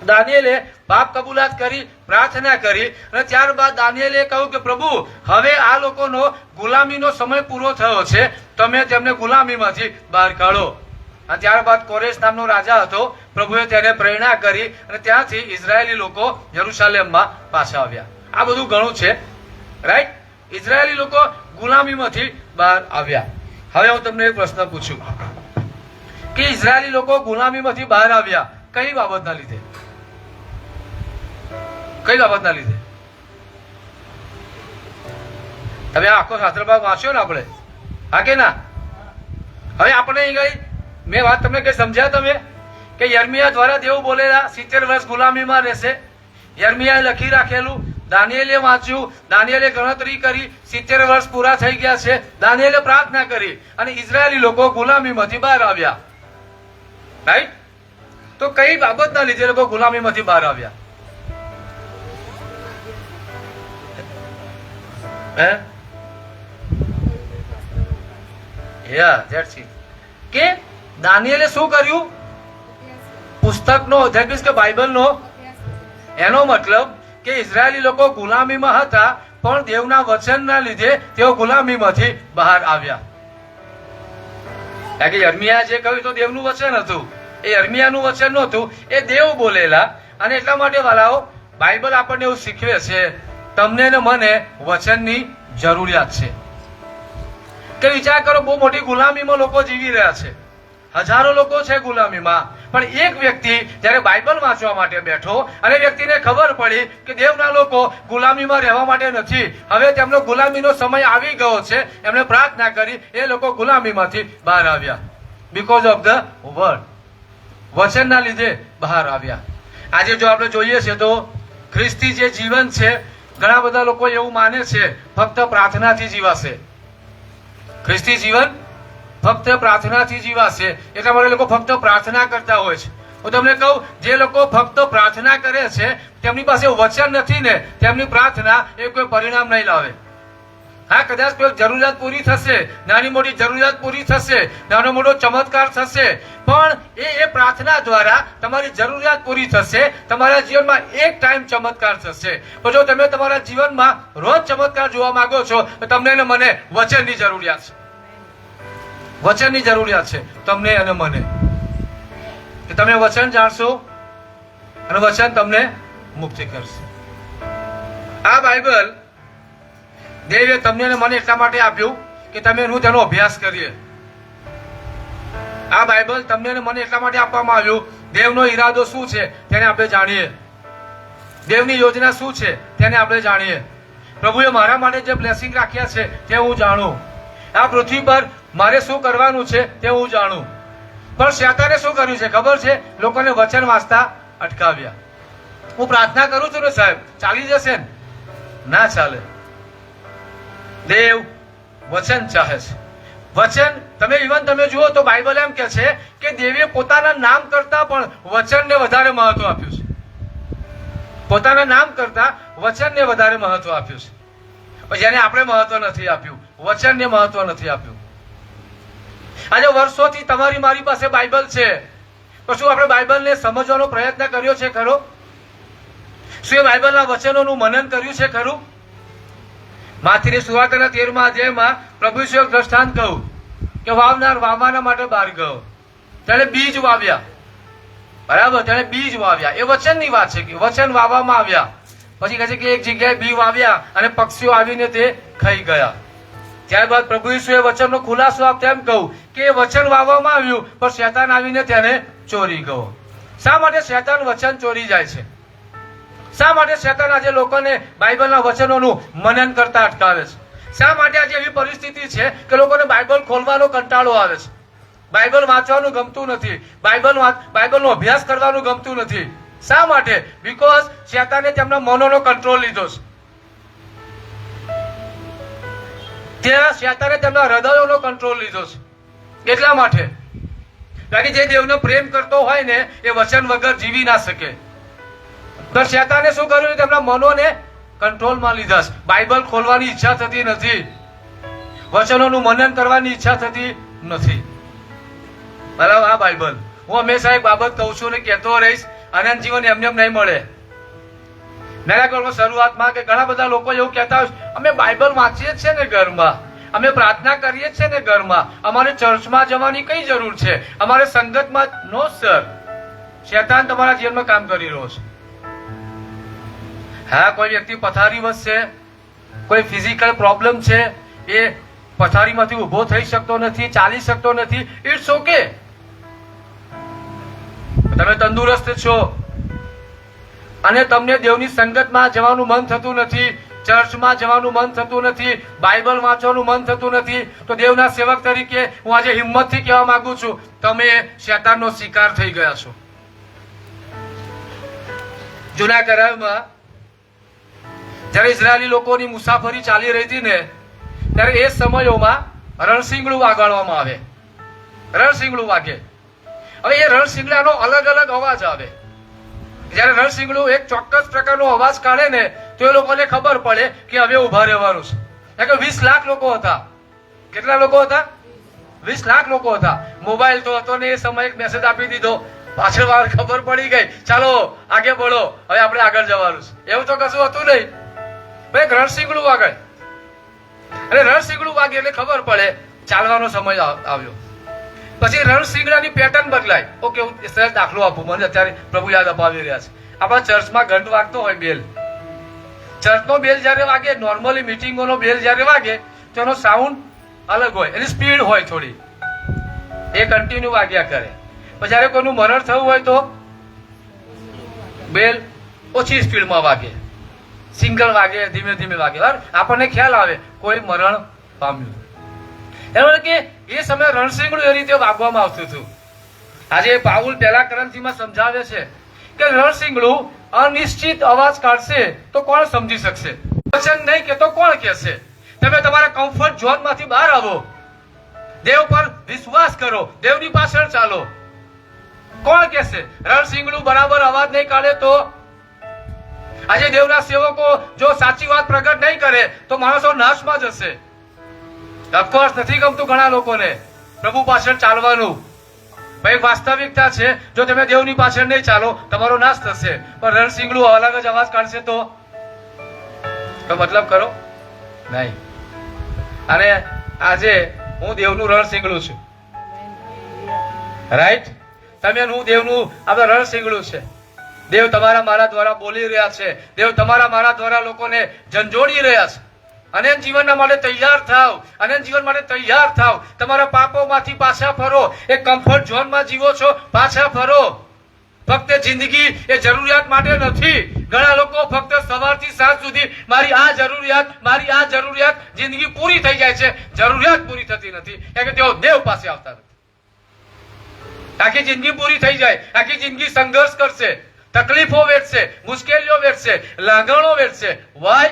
દાનિયેલે પાપ કબૂલાત કરી, પ્રાર્થના કરી અને ત્યારબાદ દાનિયેલે કહ્યું કે પ્રભુ, હવે આ લોકોનો ગુલામીનો સમય પૂરો થયો છે, તમે તેમને ગુલામીમાંથી બહાર કાઢો. અને ત્યારબાદ કોરેશ નામનો રાજા હતો. પ્રભુએ તેને પ્રેરણા કરી અને ત્યાંથી ઇઝરાયેલી લોકો યરુશલેમમાં પાછા આવ્યા. આ બધું ઘણું છે, રાઈટ. ઇઝરાયેલી લોકો ગુલામીમાંથી બહાર આવ્યા. હવે હું તમને એક પ્રશ્ન પૂછું કે ઇઝરાયેલી લોકો ગુલામીમાંથી બહાર આવ્યા કઈ બાબતના લીધે? કઈ બાબતના લીધે? તમે આખો શાસ્ત્ર ભાગ વાંચ્યો ને આપણે, હા કે ના? હવે આપણે અહીં ગઈ મેં વાત તમને કઈ સમજ્યા તમે કે યર્મિયા દ્વારા દેવ બોલેલા 70 વર્ષ ગુલામીમાં રહેશે. યર્મિયાએ લખી રાખેલું, દાનિયેલે વાંચ્યું, દાનિયેલે ગણતરી કરી, 70 વર્ષ પૂરા થઈ ગયા છે. દાનિયેલે પ્રાર્થના કરી અને ઇઝરાયેલી લોકો ગુલામીમાંથી બહાર આવ્યા, રાઈટ. તો કઈ બાબતના લીધે લોકો ગુલામીમાંથી બહાર આવ્યા? કે દાનિયેલે શું કર્યું? પુસ્તકનો, ધેટ મીન્સ કે બાઇબલનો, એનો મતલબ કે ઇઝરાયેલી લોકો ગુલામીમાં હતા પણ દેવના વચનના લીધે તેઓ ગુલામીમાંથી બહાર આવ્યા. કારણ કે યર્મિયા જે કહ્યું તો દેવનું વચન હતું, એ યર્મિયાનું વચન નહોતું, એ દેવ બોલેલા. અને એટલા માટે વાલાઓ, બાઇબલ આપણને એવું શીખવે છે તમને ને મને વચનની જરૂરિયાત છે. કે વિચાર કરો, બહુ મોટી ગુલામીમાં લોકો જીવી રહ્યા છે, હજારો લોકો છે ગુલામીમાં, પણ એક વ્યક્તિ જયારે બાઇબલ વાંચવા માટે બેઠો અને વ્યક્તિને ખબર પડી કે દેવના લોકો ગુલામીમાં રહેવા માટે નથી, હવે તેમનો ગુલામીનો સમય આવી ગયો છે, એમણે પ્રાર્થના કરી, એ લોકો ગુલામીમાંથી બહાર આવ્યા. બીકોઝ ઓફ ધ વર્ડ, વચનના લીધે બહાર આવ્યા. આજે જો આપણે જોઈએ છે તો ખ્રિસ્તી જે જીવન છે, ઘણા બધા લોકો એવું માને છે ફક્ત પ્રાર્થનાથી જીવાશે. ખ્રિસ્તી જીવન ફક્ત પ્રાર્થનાથી જીવાશે, એટલા માટે લોકો ફક્ત પ્રાર્થના કરતા હોય છે. હું તમને કહું, જે લોકો ફક્ત પ્રાર્થના કરે છે તેમની પાસે વચન નથી ને, તેમની પ્રાર્થના એ કોઈ પરિણામ નહીં લાવે. હા, કદાચ કોઈ જરૂરિયાત પૂરી થશે, નાની મોટી જરૂરિયાત પૂરી થશે, નાનો મોટો ચમત્કાર થશે, પણ એ પ્રાર્થના દ્વારા તમારી જરૂરિયાત પૂરી થશે, તમારા જીવનમાં એક ટાઈમ ચમત્કાર થશે. તો જો તમે તમારા જીવનમાં રોજ ચમત્કાર જોવા માંગો છો તો તમને અને મને વચનની જરૂરિયાત છે. વચનની જરૂરિયાત છે તમને અને મને. કે તમે વચન જાણશો અને વચન તમને મુક્તિ કરશે. આ બાઇબલ દેવે તમને અને મને એટલા માટે આપ્યું કે તમે હું તેનો અભ્યાસ કરીએ. આ બાઇબલ તમને અને મને એટલા માટે આપવામાં આવ્યું, દેવનો ઈરાદો શું છે તેને આપણે જાણીએ, દેવની યોજના શું છે તેને આપણે જાણીએ, પ્રભુએ મારા માટે જે બ્લેસિંગ રાખ્યા છે તે હું જાણું, આ પૃથ્વી પર મારે શું કરવાનું છે તે હું જાણું. પણ શેતાને શું કર્યું છે ખબર છે? લોકોને વચન વાંચતા અટકાવ્યા. હું પ્રાર્થના કરું છું ને સાહેબ, ચાલી જશે ને? ના ચાલે. દેવ વચન ચાહે છે. વચન તમે જુઓ તો બાઇબલ એમ કે છે કે દેવે પોતાના નામ કરતા પણ વચનને વધારે મહત્વ આપ્યું છે. પોતાના નામ કરતા વચનને વધારે મહત્વ આપ્યું છે. જેને આપણે મહત્વ નથી આપ્યું, વચનને મહત્વ નથી આપ્યું. આજે વર્ષોથી તમારી મારી પાસે બાઇબલ છે, તો શું આપણે બાઇબલને સમજવાનો પ્રયત્ન કર્યો છે ખરો? શું એ બાઇબલના વચનોનું મનન કર્યું છે ખરું? માથીની સુવાર્તાના 13મા અધ્યાયમાં પ્રભુ ઈસુએ એક દ્રષ્ટાંત કહ્યું કે વાવનાર વાવવાના માટે બહાર ગયો, તેણે બીજ વાવ્યા, બરાબર, તેણે બીજ વાવ્યા. એ વચનની વાત છે કે વચન વાવવામાં આવ્યા. પછી કહે છે કે એક જગ્યાએ બી વાવ્યા અને પક્ષીઓ આવીને તે ખાઈ ગયા. ત્યારબાદ પ્રભુ ઈસુએ વચનનો ખુલાસો આપતા એમ કહ્યું કે એ વચન વાવવામાં આવ્યું પણ શેતાન આવીને તેને ચોરી ગયો. શા માટે શેતાન વચન ચોરી જાય છે? શા માટે શેતાન આજે લોકોને બાઇબલના વચનોનું મનન કરતા અટકાવે છે? શા માટે આજે એવી પરિસ્થિતિ છે કે લોકોને બાઇબલ ખોલવાનો કંટાળો આવે છે, બાઇબલ વાંચવાનું ગમતું નથી, બાઇબલનો અભ્યાસ કરવાનું ગમતું નથી? શા માટે? બીકોઝ શેતાને તેમના મનોનો કંટ્રોલ લીધો છે. ત્યાં શેતાને તેમના હૃદયોનો કંટ્રોલ લીધો છે. એટલા માટે કારણ કે જે દેવનો પ્રેમ કરતો હોય ને એ વચન વગર જીવી ના શકે. તો શેતાને શું કર્યું? તેમના મનોને કંટ્રોલમાં લીધા છે. બાઇબલ ખોલવાની ઈચ્છા થતી નથી, વચનોનું મનન કરવાની ઈચ્છા થતી નથી. બરાબર? આ બાઇબલ હું હંમેશા એક બાબત કહું છું ને કહેતો રહીશ, અનંત જીવન એમને એમ નહીં મળે. મેરાકલમાં શરૂઆતમાં કે ઘણા બધા લોકો એવું કહેતા હોય, અમે બાઇબલ વાંચીએ જ છે ને ઘરમાં, અમે પ્રાર્થના કરીએ છીએ ને ઘરમાં, અમારે ચર્ચમાં જવાની કઈ જરૂર છે, અમારે સંગતમાં? નો સર, શેતાન તમારા જીવનમાં કામ કરી રહ્યો છે. હા, કોઈ વ્યક્તિ પથારીવશ છે, કોઈ ફિઝિકલ પ્રોબ્લેમ છે, એ પથારીમાંથી ઉભો થઈ શકતો નથી, ચાલી શકતો નથી, ઇટ્સ ઓકે. તમે તંદુરસ્ત છો અને તમને દેવની સંગતમાં જવાનું મન થતું નથી, ચર્ચમાં જવાનું મન થતું નથી, બાઇબલ વાંચવાનું મન થતું નથી, તો દેવના સેવક તરીકે હું આજે હિંમતથી કહેવા માંગુ છું, તમે શેતાનનો શિકાર થઈ ગયા છો. જૂના કરારમાં જ્યારે ઇઝરાયેલી લોકોની મુસાફરી ચાલી રહી હતી ને, ત્યારે એ સમયોમાં રણશીંગડું વાગાડવામાં આવે, રણશીંગડું વાગે. હવે એ રણશીંગડાનો અલગ અલગ અવાજ આવે. જયારે રણશીંગડું એક ચોક્કસ પ્રકારનો અવાજ કાઢે ને તો એ લોકોને ખબર પડે કે હવે ઉભા રહેવાનું છે. કે 20 લાખ લોકો હતા. કેટલા લોકો હતા? 20 લાખ લોકો હતા. મોબાઈલ તો હતો ને એ સમયે એક મેસેજ આપી દીધો, પાછળ વાર ખબર પડી ગઈ, ચાલો આગે બોલો, હવે આપણે આગળ જવાનું છે. એવું તો કશું હતું નહીં. એક રણશીંગડું વાગે, અને રણશીંગડું વાગે એટલે ખબર પડે ચાલવાનો સમય આવ્યો. પછી રણશીંગડાની પેટર્ન બદલાય. ઓકે, હું સરસ દાખલો આપું, મને અત્યારે પ્રભુ યાદ અપાવી રહ્યા છે. આપણા ચર્ચમાં ઘંટ વાગતો હોય, બેલ, ચર્ચનો બેલ જયારે વાગે, નોર્મલી મીટિંગોનો બેલ જયારે વાગે તો એનો સાઉન્ડ અલગ હોય, એની સ્પીડ હોય થોડી, એ કન્ટિન્યુ વાગ્યા કરે. પછી જયારે કોઈનું મરણ થયું હોય તો બેલ ઓછી સ્પીડમાં વાગે, સિંગલ વાગે, ધીમે ધીમે વાગે. આપણને ખ્યાલ આવે કોઈ મરણ પામ્યું. એટલે કે એ સમયે રણશીંગડું એ રીતે વાગવામાં આવતું હતું. આજે પાઉલ પહેલા કરંથીમાં સમજાવે છે કે રણશીંગડું અનિશ્ચિત અવાજ કાઢશે તો કોણ સમજી શકશે? વચન નહીં કે તો કોણ કહેશે? તમે તમારા કમ્ફર્ટ ઝોન માંથી બહાર આવો, દેવ પર વિશ્વાસ કરો, દેવની પાછળ ચાલો. કોણ કહેશે? રણશીંગડું બરાબર અવાજ નહીં કાઢે તો? આજે દેવના સેવકો જો સાચી વાત પ્રગટ નહીં કરે તો માણસો નાશમાં જશે. ઓફકોર્સ નથી ગમતું ઘણા લોકોને પ્રભુ પાછળ ચાલવાનું. ભાઈ, વાસ્તવિકતા છે, જો તમે દેવની પાછળ નહીં ચાલો તમારો નાશ થશે. પણ રણશીંગડું અલગ જ અવાજ કાઢશે તો મતલબ કરો નહીં. અને આજે હું દેવનું રણશીંગડું છું, રાઈટ? તમે હું દેવનું આપણે રણશીંગડું છે. દેવ તમારા મારા દ્વારા બોલી રહ્યા છે, દેવ તમારા મારા દ્વારા લોકોને ઝંઝોડી રહ્યા છે. અનંત જીવનના માટે તૈયાર થાવ, અનંત જીવન માટે તૈયાર થાવ. તમારા પાપોમાંથી પાછા ફરો. એક કમ્ફર્ટ ઝોનમાં જીવો છો, પાછા ફરો. ફક્ત જિંદગી એ જરૂરિયાત માટે નથી. ઘણા લોકો ફક્ત સવારથી સાંજ સુધી મારી આ જરૂરિયાત, મારી આ જરૂરિયાત, જિંદગી પૂરી થઈ જાય છે, જરૂરિયાત પૂરી થતી નથી, કારણ કે તેઓ દેવ પાસે આવતા નથી. આખી જિંદગી પૂરી થઈ જાય, આખી જિંદગી સંઘર્ષ કરશે, તકલીફો વેઠશે, મુશ્કેલીઓ વેઠશે, લાગણો વેઠશે. વાય?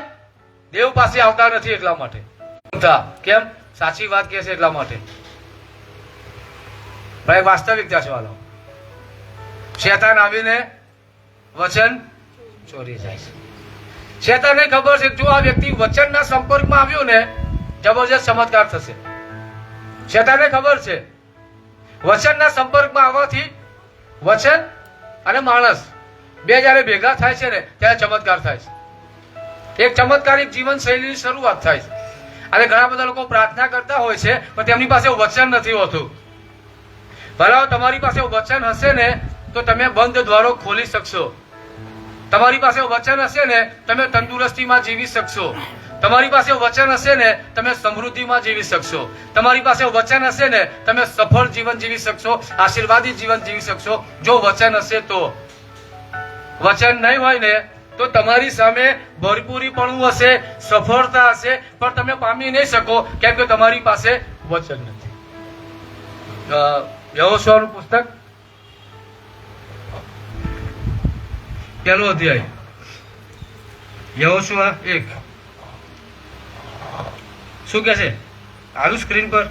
દેવ પાસે આવતા નથી એટલા માટે. કેમ? સાચી વાત કે છે એટલા માટે. ભાઈ, વાસ્તવિકતા છે વાલો. શેતાન આવીને વચન ચોરી જાય છે. શેતાનને ખબર છે જો આ વ્યક્તિ વચનના સંપર્કમાં આવ્યો ને જબરજસ્ત ચમત્કાર થશે. શેતાનને ખબર છે વચનના સંપર્કમાં આવવાથી વચન અને માણસ બે જયારે ભેગા થાય છે ને ત્યારે ચમત્કાર થાય છે. એક ચમત્કારિક જીવન શૈલીની શરૂઆત થાય છે. અને ઘણા બધા લોકો પ્રાર્થના કરતા હોય છે પણ તેમની પાસે વચન નથી હોતું. ભલા તમારી પાસે વચન હશે ને તો તમે બંધ દ્વારો ખોલી શકશો. તમારી પાસે વચન હશે ને તમે તંદુરસ્તીમાં જીવી શકશો. તમારી પાસે વચન હશે ને તમે સમૃદ્ધિમાં જીવી શકશો. તમારી પાસે વચન હશે ને તમે સફળ જીવન જીવી શકશો, આશીર્વાદી જીવન જીવી શકશો. જો વચન હશે તો. વચન નહીં હોય ને તો તમારી સામે ભરપૂરીપણું હશે, સફળતા હશે, પણ તમે પામી નહીં શકો કેમ કે તમારી પાસે વચન નથી. યહોશુઆનું પુસ્તક 1 અધ્યાય, યહોશુઆ 1. શું કે છે? આલું સ્ક્રીન પર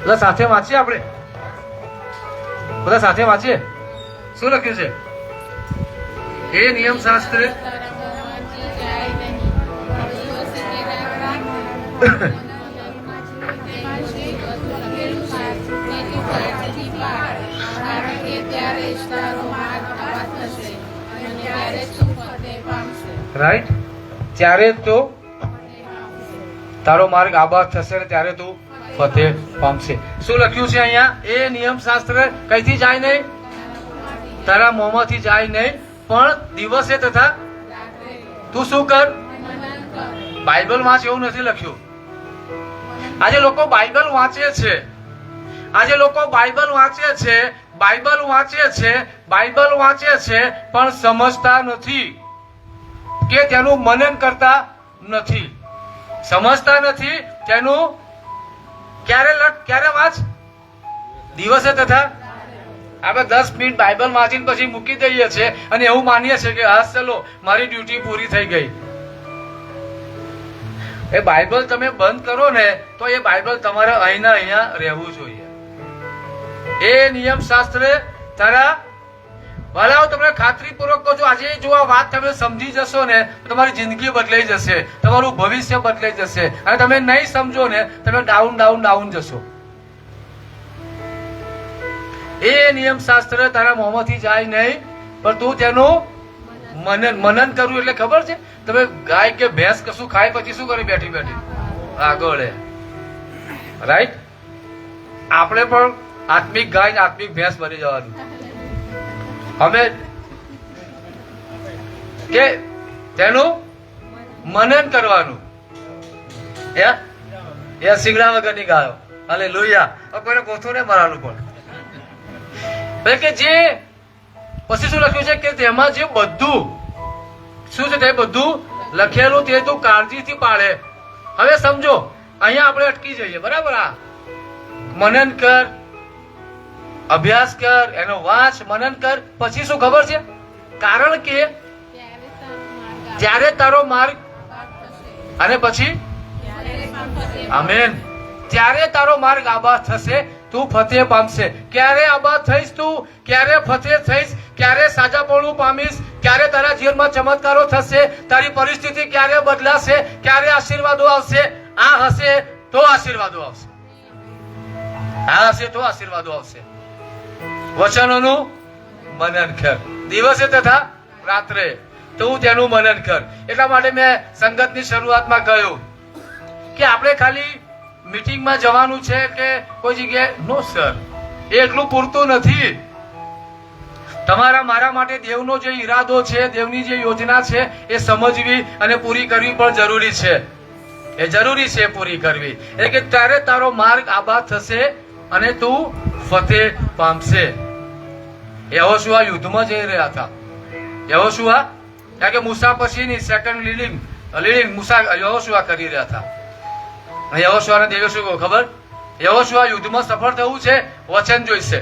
બધા સાથે વાંચીએ. આપણે બધા સાથે વાંચીએ. શું લખ્યું છે? એ નિયમ શાસ્ત્ર રાઈટ. ત્યારે તો તારો માર્ગ આબાદ થશે ને ત્યારે તું ફતેહ પામશે. શું લખ્યું છે અહીંયા? એ નિયમ શાસ્ત્ર કઈથી જાય નહીં? તારા મોંમાંથી જાય નહીં, પણ દિવસે તથા તું શું કર? બાઇબલ વાંચ એવું નથી લખ્યું. આજે લોકો બાઇબલ વાંચે છે, આજે લોકો બાઇબલ વાંચે છે, બાઇબલ વાંચે છે, બાઇબલ વાંચે છે, પણ સમજતા નથી કે તેનું મનન કરતા નથી. સમજતા નથી તેનું. ક્યારે વાંચ? દિવસે તથા. આપણે 10 મિનિટ બાઇબલ વાંચીને પછી મૂકી દઈએ છીએ અને એવું માનીએ છીએ કે હા ચલો મારી ડ્યુટી પૂરી થઈ ગઈ. એ બાઇબલ તમે બંધ કરો ને તો એ બાઇબલ તમારે અહીંના અહીંયા રહેવું જોઈએ. એ નિયમ શાસ્ત્ર તારા ભલાઓ તમને ખાતરીપૂર્વક કહું છું, આજે જો આ વાત તમે સમજી જશો ને તો તમારી જિંદગી બદલાઈ જશે, તમારું ભવિષ્ય બદલાઈ જશે. અને તમે નહીં સમજો ને તમે ડાઉન જશો. એ નિયમ શાસ્ત્ર તારા મોંમાંથી જાય નહીં, પણ તું તેનું મનન કરવું. એટલે ખબર છે તમે ગાય કે ભેંસ કશું ખાય પછી શું કરે? બેઠી બેઠી આગળ. રાઈટ. આપણે પણ આત્મિક ગાય આત્મિક ભેંસ બની જવાનું. અમે કે તેનું મનન કરવાનું. એ સિંગડા વગરની ગાયો. હાલેલુયા. કોઈને કોથું ને મારવાનું પણ કે જે પછી શું લખ્યું છે કે તેમાં જે બધું શું છે તે બધું લખેલું તે તું કાળજીથી પાળે. હવે સમજો અહીંયા આપણે અટકી જઈએ. બરાબર. આ મનન કર, અભ્યાસ કર, એનો વાંચ, મનન કર. પછી શું ખબર છે? કારણ કે ત્યારે તારો માર્ગ અને પછી આમેન ત્યારે તારો માર્ગ આબાદ થશે, તું ફતેહ પામશે. ક્યારે આબાદ થઈશ તું? ક્યારે ફતેહ થઈશ? ક્યારે સાજાપણું પામીશ? ક્યારે તારા જીવનમાં ચમત્કારો થશે? તારી પરિસ્થિતિ ક્યારે બદલાશે? ક્યારે આશીર્વાદો આવશે? આ હશે તો આશીર્વાદો આવશે. આ હશે તો આશીર્વાદો આવશે. વચનોનું મનન કર દિવસે તથા રાત્રે, તું તેનું મનન કર. એટલા માટે મેં સંગતની શરૂઆતમાં કહ્યું કે આપણે ખાલી મીટિંગમાં જવાનું છે કે કોઈ જગ્યાએ? નો સર, એટલું પૂરતું નથી. તમારા મારા માટે દેવનો જે ઈરાદો છે, દેવની જે યોજના છે એ સમજવી અને પૂરી કરવી પણ જરૂરી છે. એ જરૂરી છે પૂરી કરવી. એટલે કે ત્યારે તારો માર્ગ આબાદ થશે અને તું ફતેહ પામશે. યહોશુઆ યુદ્ધમાં જઈ રહ્યા હતા. યહોશુઆ કારણ કે મૂસા પછીની સેકન્ડ લીડિંગ યહોશુઆ કરી રહ્યા હતા. યહોશુઆને દેવે શું કહ્યું ખબર? યહોશુઆ યુદ્ધમાં સફળ થવું છે, વચન જોઈશે.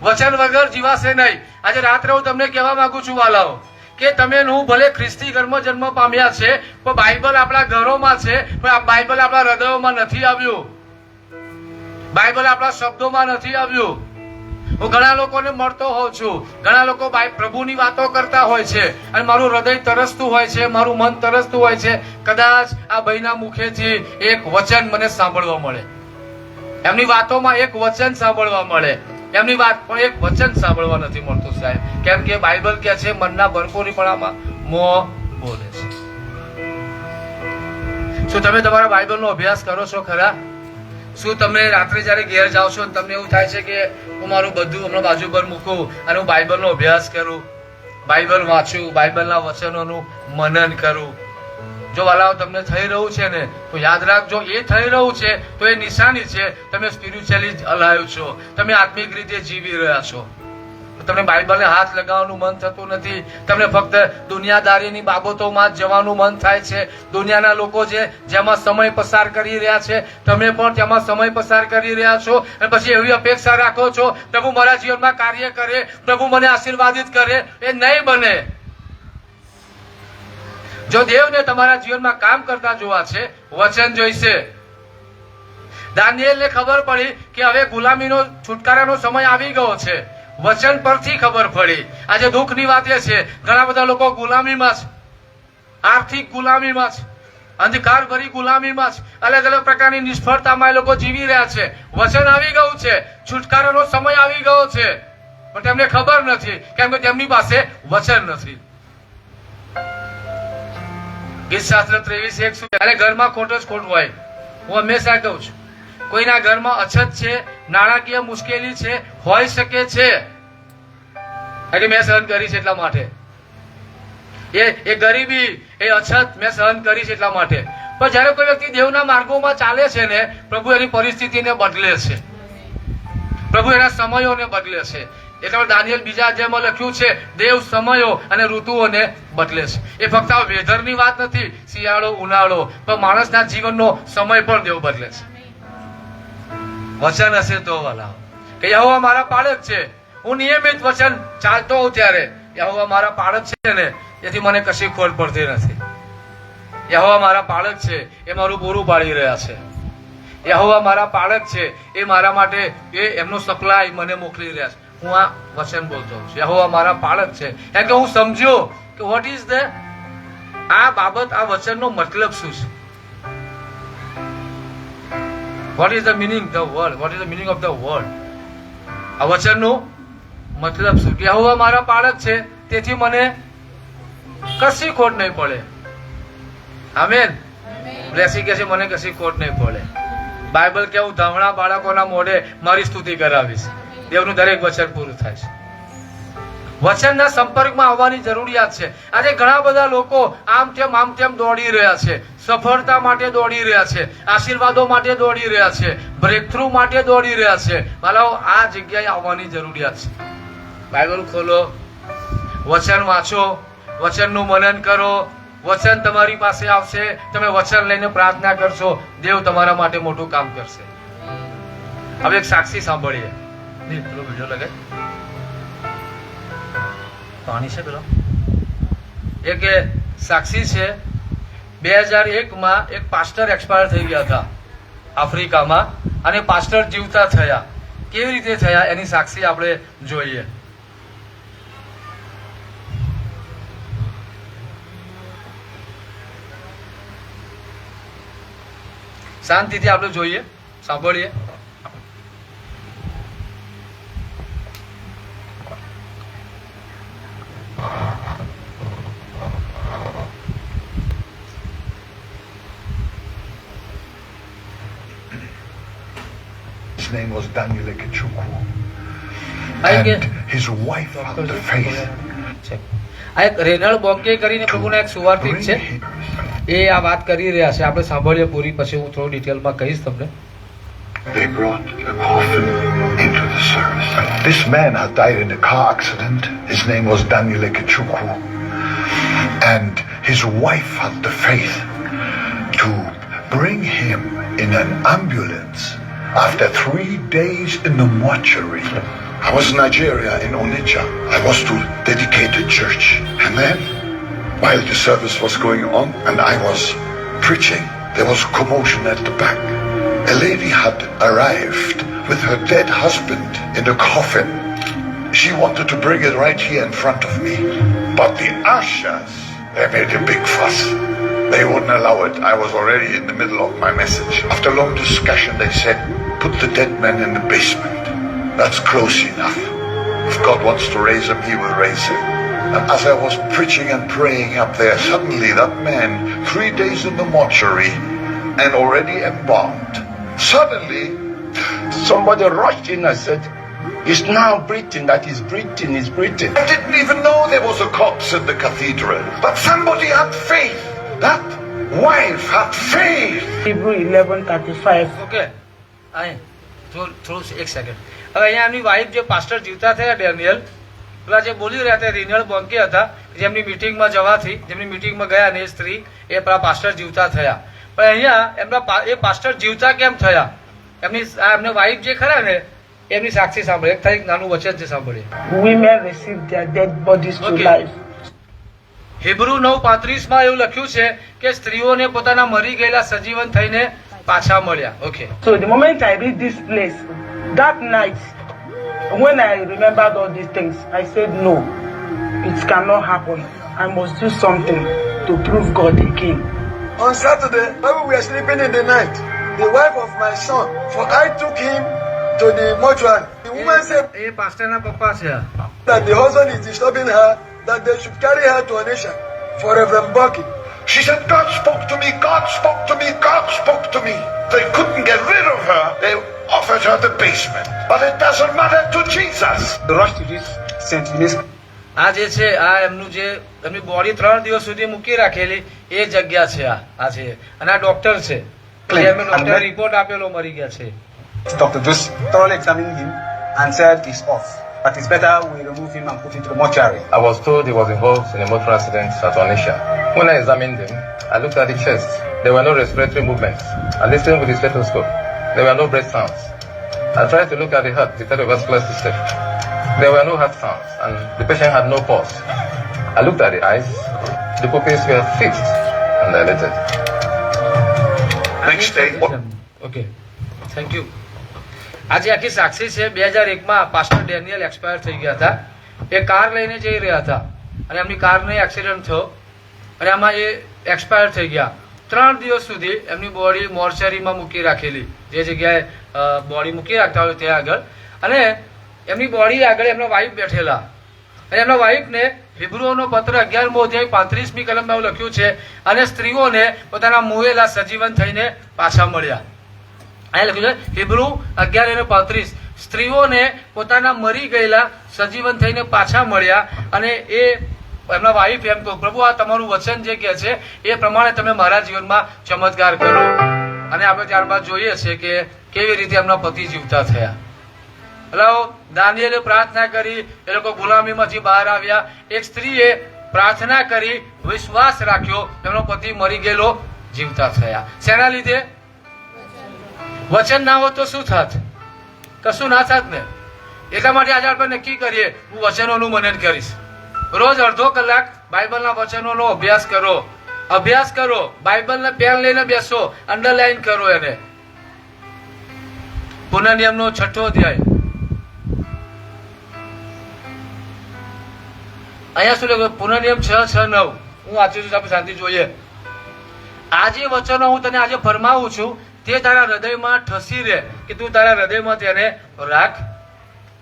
વચન વગર જીવાશે નહીં. આજે રાત્રે હું તમને કહેવા માંગુ છું વાલાઓ કે તમે હું ભલે ખ્રિસ્તી ઘરમાં જન્મ પામ્યા છે, પણ બાઇબલ આપણા ઘરોમાં છે, પણ આ બાઇબલ આપણા હૃદયોમાં નથી આવ્યું. બાઇબલ આપણા શબ્દોમાં નથી આવ્યું. હું ઘણા લોકોને મળતો હોઉં છું, ઘણા લોકો પ્રભુની વાતો કરતા હોય છે અને મારું હૃદય તરસતું હોય છે, મારું મન તરસતું હોય છે. કદાચ આ ભાઈના મુખેથી એક વચન મને સાંભળવા મળે, એમની વાતોમાં એક વચન સાંભળવા મળે. એમની વાત પણ એક વચન સાંભળવા નથી મળતું સાહેબ. કેમ કે બાઇબલ કે છે મનના ભરપૂરીપણામાં મોં બોલે છે. શું તમે તમારા બાઇબલનો અભ્યાસ કરો છો ખરા? શું તમે રાત્રે જયારે ઘેર જાઓ છો તમને એવું થાય છે કે હું મારું બધું હમણાં બાજુ પર મૂકું અને હું બાઇબલનો અભ્યાસ કરું? બાઇબલ વાંચું, બાઇબલના વચનોનું મનન કરું. જો વાલાઓ તમને થઈ રહ્યું છે ને તો યાદ રાખજો, એ થઈ રહ્યું છે તો એ નિશાની છે તમે સ્પિરિચ્યુઅલી અલાઈવ છો, તમે આત્મિક રીતે જીવી રહ્યા છો. તમને બાઇબલને હાથ લગાવવાનું મન થતું નથી, તમને ફક્ત દુનિયાદારીની બાબતોમાં જ જવાનું મન થાય છે. દુનિયાના લોકો જેમાં સમય પસાર કરી રહ્યા છે તમે પણ તેમાં સમય પસાર કરી રહ્યા છો અને પછી એવી અપેક્ષા રાખો છો પ્રભુ મારા જીવનમાં કાર્ય કરે, પ્રભુ મને આશીર્વાદિત કરે. એ નહીં બને. જો દેવને તમારા જીવનમાં કામ કરતા જોવા છે, વચન જોઈશે. દાનિયેલને ખબર પડી કે હવે ગુલામીનો છુટકારાનો સમય આવી ગયો છે. વચન પરથી ખબર પડી. આજે દુઃખની વાત એ છે ઘણા બધા લોકો ગુલામીમાં છે, આર્થિક ગુલામીમાં છે, અંધકાર ભરી ગુલામીમાં છે, અલગ અલગ પ્રકારની નિષ્ફળતામાં એ લોકો જીવી રહ્યા છે. વચન આવી ગયું છે, છુટકારાનો સમય આવી ગયો છે, પણ તેમને ખબર નથી કેમ કે તેમની પાસે વચન નથી. ગીતશાસ્ત્ર 23:1 અને ઘરમાં ખોટો જ ખોટ હોય. હું હંમેશા કહું છું કોઈના ઘરમાં અછત છે, નાણાકીય મુશ્કેલી છે, હોઈ શકે છે, એટલે મેં સહન કરી છે એટલા માટે. એ ગરીબી, એ અછત મેં સહન કરી છે એટલા માટે. પણ જયારે કોઈ વ્યક્તિ દેવના માર્ગોમાં ચાલે છે ને પ્રભુ એની પરિસ્થિતિને બદલે છે, પ્રભુ એના સમયોને બદલે છે. એટલે દાનિયેલ બીજા અધ્યાયમાં લખ્યું છે દેવ સમયો અને ઋતુઓને બદલે છે. એ ફક્ત આ વેધરની વાત નથી, શિયાળો ઉનાળો, પણ માણસના જીવનનો સમય પણ દેવ બદલે છે. વચન હશે તો વાલા કે યહોવા મારા પાળક છે, હું નિયમિત વચન ચાલતો હોઉં ત્યારે યહોવા મારા પાળક છે ને એથી મને કશી ખોટ પડતી નથી. યહોવા મારા પાળક છે, એ મારું પૂરું પાડી રહ્યા છે. યહોવા મારા પાળક છે, એ મારા માટે એ એમનો સપ્લાય મને મોકલી રહ્યા છે. હું આ વચન બોલતો છું, યહોવા મારા પાળક છે. એટલે કે હું સમજ્યો કે વોટ ઇઝ ધ આ બાબત, આ વચનનો મતલબ શું છે. What is the meaning of the word? What is the meaning of the word? આ વચનનો મતલબ શું? યહોવા મારા પાળક છે તેથી મને કશી ખોટ નહીં પડે. આમેન. બ્લેસિંગ કહે છે મને કશી ખોટ નહીં પડે. બાઇબલ કે હું ધામણા બાળકોના મોઢે મારી સ્તુતિ કરાવીશ. દેવનું દરેક વચન પૂરું થાય છે. વચનના સંપર્કમાં આવવાની જરૂરિયાત છે. આજે ઘણા બધા લોકો આમ તેમ દોડી રહ્યા છે, સફળતા માટે દોડી રહ્યા છે, આશીર્વાદો માટે દોડી રહ્યા છે, બ્રેક થ્રુ માટે દોડી રહ્યા છે. માલાઓ આ જગ્યાએ આવવાની જરૂરિયાત છે. બાઇબલ ખોલો, વચન વાંચો, વચનનું મનન કરો, વચન તમારી પાસે આવશે, તમે વચન લઈને પ્રાર્થના કરશો, દેવ તમારા માટે મોટું કામ કરશે. હવે એક સાક્ષી સાંભળીએ. પેલો વિડીયો લગે પાણી છે પેલો એક સાક્ષી છે. 2001માં એક પાસ્ટર એક્સપાયર થઈ ગયા હતા આફ્રિકામાં અને પાસ્ટર જીવતા થયા. કેવી રીતે થયા એની સાક્ષી આપણે જોઈએ. શાંતિથી આપણે જોઈએ, સાંભળીએ. His name was Daniel Ikechukwu, and his wife had the faith. આ એક રેનલ બોકે કરીને પ્રભુના એક સુવાર્તિક છે, એ આ વાત કરી રહ્યા છે. આપણે સાંભળીએ પૂરી, પછી હું થોડું ડિટેલમાં કહીશ તમને. They brought a coffin into the service. This man had died in a car accident. His name was Daniel Ikechukwu, and his wife had the faith to bring him in an ambulance after 3 days in the mortuary. I was in Nigeria, in Onitsha. I was to dedicate a church. And then, while the service was going on and I was preaching, there was commotion at the back. A lady had arrived with her dead husband in a coffin. She wanted to bring it right here in front of me. But the ushers, they made a big fuss. They wouldn't allow it. I was already in the middle of my message. After long discussion, they said, put the dead man in the basement. That's close enough. If God wants to raise him, he will raise him. And as I was preaching and praying up there, suddenly that man, 3 days in the mortuary and already embalmed, suddenly somebody rushed in and said, It's now breathing that is breathing, is breathing. I didn't even know there was a corpse in the cathedral. But somebody had faith. That wife had faith. Hebrew 11:35. Okay અહીં થોડું એક second હવે અહીંયા એમની wife જે pastor જીવતા થયા Daniel પેલા જે બોલી રહ્યા હતા રિનલ બોન્કે હતા જેમની મિટિંગમાં જવાથી જેમની મિટિંગમાં ગયા ને એ સ્ત્રી એ પેલા પાસ્ટર જીવતા થયા પણ અહીંયા એમના એ પાસ્ટર જીવતા કેમ થયા એમના વાઈફ જે ખરા ને એમની સાક્ષી સાંભળે એક થાય નાનું વચન છે સાંભળીએ. Women receive their dead bodies to Okay. life. Hebrew 9:35 માં એવું લખ્યું છે કે સ્ત્રીઓને પોતાના મરી ગયેલા સજીવન થઈને પાછા મળ્યા. Okay So the moment I read this place, that night, when I remembered all these things, I said, no, it cannot happen. I must do something to prove God again. On Saturday, when we were sleeping in the night, the wife of my son, for I took him to the mortuary. The woman said એ પાસ્ટરના પપ્પા છે. that the husband is disturbing her, that they should carry her to Onisha for Reverend Bucky. She said, God spoke to me, God spoke to me, God spoke to me. They couldn't get rid of her. They offered her the basement. But it doesn't matter to Jesus. The rush to this St. Louis. આ જે છે આ એમનું જે એમની body 3 દિવસ સુધી મૂકી રાખેલી એ જગ્યા છે આ છે અને આ ડોક્ટર છે એમને ડોક્ટર રિપોર્ટ આપેલો મરી ગયા છે. Dr. just thoroughly examined him and said he's off. But it's better we remove him and put him to the mortuary. I was told he was involved in a motor accident at Onisha. When I examined him, I looked at the chest. There were no respiratory movements. I listened with the stethoscope. There were no breath sounds. I tried to look at the heart, the cardiovascular system. There were no heart sounds, and the patient had no pulse. I looked at the eyes. The pupils were fixed and dilated. Next day, okay thank you. આજે આખી સાક્ષી છે 2001 માં pastor Daniel expire થઈ ગયા હતા. એ car લઈને જઈ રહ્યા હતા અને એમની કારને એક્સિડન્ટ થયો અને આમાં એ એક્સપાયર થઈ ગયા. 3 દિવસ સુધી એમની બોડી મોર્ચરીમાં મૂકી રાખેલી જે જગ્યાએ બોડી મૂકી રાખતા હોય ત્યાં આગળ અને એમની બોડી આગળ એમના વાઈફ બેઠેલા અને એમના વાઈફને હિબ્રુઓનો પત્ર 11મો અધ્યાય 35મી કલમમાં એવું લખ્યું છે અને સ્ત્રીઓને પોતાના મુએલા સજીવન થઈને પાછા મળ્યા. અહીંયા લખ્યું છે હિબ્રુ 11:35 સ્ત્રીઓને પોતાના મરી ગયેલા સજીવન થઈને પાછા મળ્યા અને એ એમના વાઈફ એમ કહો પ્રભુ આ તમારું વચન જે કહે છે એ પ્રમાણે તમે મારા જીવનમાં ચમત્કાર કરો. અને આપણે ત્યારબાદ જોઈએ છે કે કેવી રીતે એમના પતિ જીવતા થયા. એટલે દાનિયેલે પ્રાર્થના કરી એ લોકો ગુલામીમાંથી બહાર આવ્યા. એક સ્ત્રીએ પ્રાર્થના કરી વિશ્વાસ રાખ્યો એમનો પતિ મરી ગયેલો જીવતા થયા. શેના લીધે? વચન ના હોત તો શું થાત? કશું ના થાત ને. એટલા માટે આજે આપણે નક્કી કરીએ હું વચનોનું મનન કરીશ. રોજ અડધો કલાક બાઇબલના વચનોનો અભ્યાસ કરો. બાઇબલને પેન લઈને બેસો, અંડરલાઈન કરો એને. પુનઃનિયમનો 6થો અધ્યાય અહીંયા શું લખ્યું? પુનઃનિયમ 6:6-9 હું વાંચું છું, આપણે શાંતિ જોઈએ. આજે વચનો હું તને આજે ફરમાવું છું તે તારા હૃદયમાં ઠસી રહે કે તું તારા હૃદયમાં તેને રાખ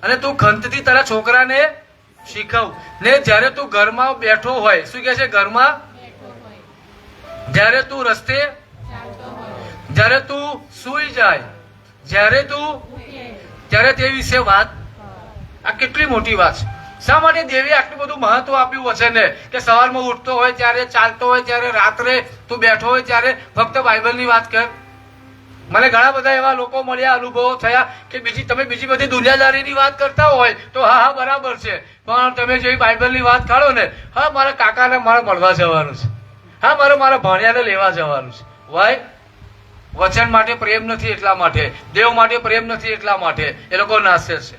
અને તું ખંતથી તારા છોકરાને શીખવ ને જ્યારે તું ઘરમાં બેઠો હોય. શું કહે છે? ઘરમાં જ્યારે તું રસ્તે, જ્યારે તું સૂઈ જાય, ત્યારે તે વિશે વાત. આ કેટલી મોટી વાત છે. શા માટે દેવે આટલું બધું મહત્વ આપ્યું વચનને કે સવારમાં ઉઠતો હોય ત્યારે, ચાલતો હોય ત્યારે, રાત્રે તું બેઠો હોય ત્યારે ફક્ત બાઇબલની વાત કર. મને ઘણા બધા એવા લોકો મળ્યા, અનુભવો થયા કે તમે બીજી બધી દુનિયાદારીની વાત કરતા હોય તો હા બરાબર છે, પણ તમે જે બાઇબલની વાત કાઢો ને, હા મારા કાકાને મારે મળવા જવાનું છે, હા મારા ભાણિયાને લેવા જવાનું છે. વાય વચન માટે પ્રેમ નથી એટલા માટે, દેવ માટે પ્રેમ નથી એટલા માટે એ લોકો નાસે છે.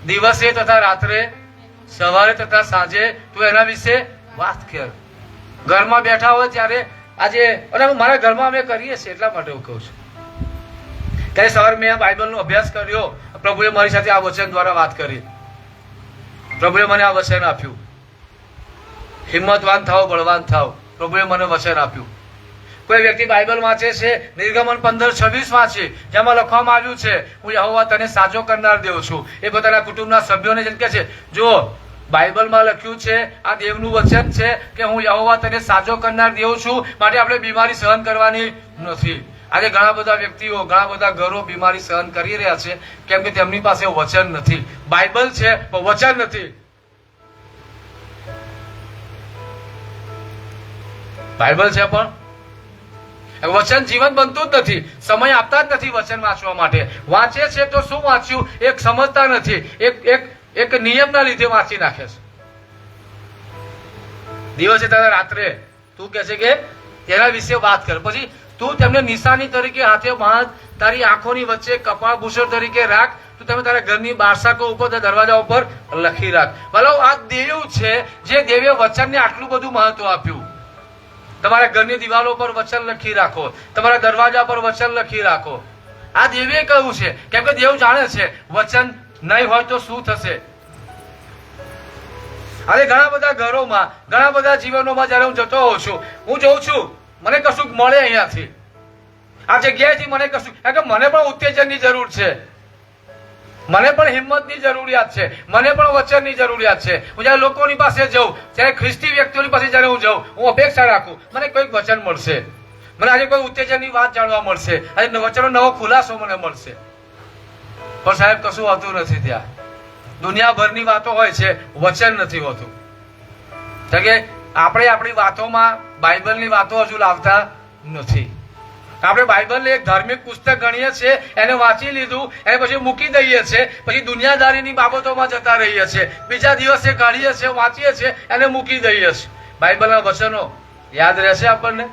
દિવસે તથા રાત્રે, સવારે તથા સાંજે તું એના વિશે વાત કર. ઘરમાં બેઠા હોય ત્યારે આજે, અને મારા ઘરમાં અમે કરીએ છીએ એટલા માટે હું કહું છું. ત્યારે સવારે મેં આ બાઇબલનો અભ્યાસ કર્યો, પ્રભુએ મારી સાથે આ વચન દ્વારા વાત કરી, પ્રભુએ મને આ વચન આપ્યું, હિંમતવાન થાવ, બળવાન થાવ. પ્રભુએ મને વચન આપ્યું. કોઈ વ્યક્તિ બાઇબલ વાંચે છે, નિર્ગમન 15:26 વાંચે, જેમાં લખવામાં આવ્યું છે હું યહોવા તને સાજો કરનાર દેવ છું. એ પોતાના કુટુંબના સભ્યોને જેમ કે છે, જો બાઇબલમાં લખ્યું છે, આ દેવનું વચન છે કે હું યહોવા તને સાજો કરનાર દેવ છું, માટે આપણે બીમારી સહન કરવાની નથી. આજે ઘણા બધા વ્યક્તિઓ, ઘણા બધા ઘરો બીમારી સહન કરી રહ્યા છે કેમ કે તેમની પાસે વચન નથી. બાઇબલ છે પણ વચન નથી. બાઇબલ છે પણ વચન જીવન બનતું જ નથી. સમય આપતા જ નથી વચન વાંચવા માટે. વાંચે છે તો શું વાંચ્યું એક સમજતા નથી. એક નિયમના લીધે વાંચી નાખે છે. દિવસે તારા રાત્રે તું કહે છે કે તેના વિશે વાત કર, પછી તું તેમને નિશાની તરીકે હાથે બાંધ, તારી આંખોની વચ્ચે કપાળ ભૂષણ તરીકે રાખ, તું તમે તારા ઘરની બારસાકો ઉપર, દરવાજા ઉપર લખી રાખ. ભલો આ દેવ છે જે દેવે વચનને આટલું બધું મહત્વ આપ્યું. તમારા ઘરની દિવાલો પર વચન લખી રાખો, તમારા દરવાજા પર વચન લખી રાખો. આ દેવે કહ્યું છે કેમ કે દેવ જાણે છે વચન નહીં હોય તો શું થશે. આજે ઘણા બધા ઘરોમાં, ઘણા બધા જીવનોમાં જયારે હું જતો હોઉં છું, હું જોઉં છું મને કશું મળે અહીંયાથી, આ જગ્યાએથી મને કશું, કારણ કે મને પણ ઉત્તેજનની જરૂર છે, મને પણ હિંમતની જરૂરિયાત છે, મને પણ વચનની જરૂરિયાત છે. હું જયારે લોકોની પાસે જાઉં, ત્યારે ખ્રિસ્તી વ્યક્તિઓની પાસે જયારે હું જાઉં, હું અપેક્ષા રાખું મને કોઈક વચન મળશે, મને આજે કોઈ ઉત્તેજનની વાત જાણવા મળશે, આજે વચનનો નવો ખુલાસો મને મળશે. પણ સાહેબ કશું હોતું નથી. ત્યાં દુનિયાભરની વાતો હોય છે, વચન નથી હોતું. કે આપણે આપણી વાતોમાં બાઇબલની વાતો હજુ લાવતા નથી. આપણે બાઇબલને એક ધાર્મિક પુસ્તક ગણીએ છીએ, એને વાંચી લીધું, એને પછી મૂકી દઈએ છીએ, પછી દુનિયાદારીની બાબતોમાં જતા રહીએ છીએ, બીજા દિવસે કાઢીએ છીએ, વાંચીએ છીએ, એને મૂકી દઈએ છીએ. બાઇબલના વચનો યાદ રહેશે આપણને?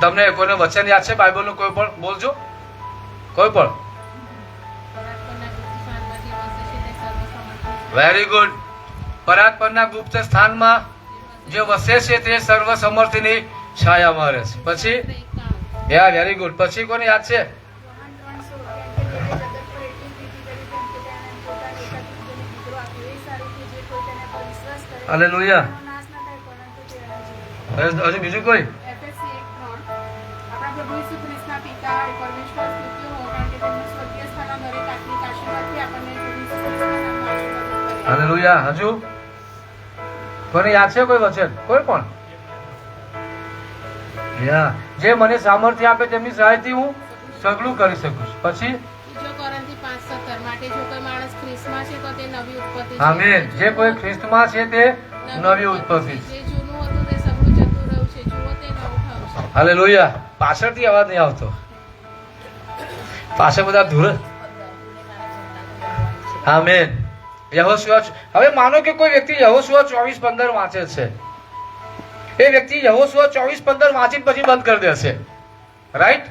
તમને કોઈને વચન યાદ છે બાઇબલનું? કોઈ પણ બોલજો, કોઈ પણ. Very good. પરાત્પરના ગુપ્ત સ્થાનમાં જે વસે છે તે સર્વ સમર્થની છાયામાં રહે છે. પછી યા વેરી ગુડ. પછી કોને યાદ છે? હાલેલુયા. હજુ બીજું કોઈ? હાલેલુયા. હજુ કોને યાદ છે કોઈ વચન? કોઈ પણ? જે મને સામર્થ્ય આપે તેમની સહાયથી હું સગળું કરી શકું છું. પછી આમેન. જે કોઈ ખ્રિસ્તમાં છે તે નવી ઉત્પત્તિ છે. હાલેલુયા. પાછળથી અવાજ નહીં આવતો, પાછળ બધા ધૂળ. આમેન. યહોશુઆ. હવે માનો કે કોઈ વ્યક્તિ યહોશુઆ 24:15 વાંચે છે, એ વ્યક્તિ યહોશુઆ 24:15 વાંચીને પછી બંધ કરી દેશે. રાઈટ?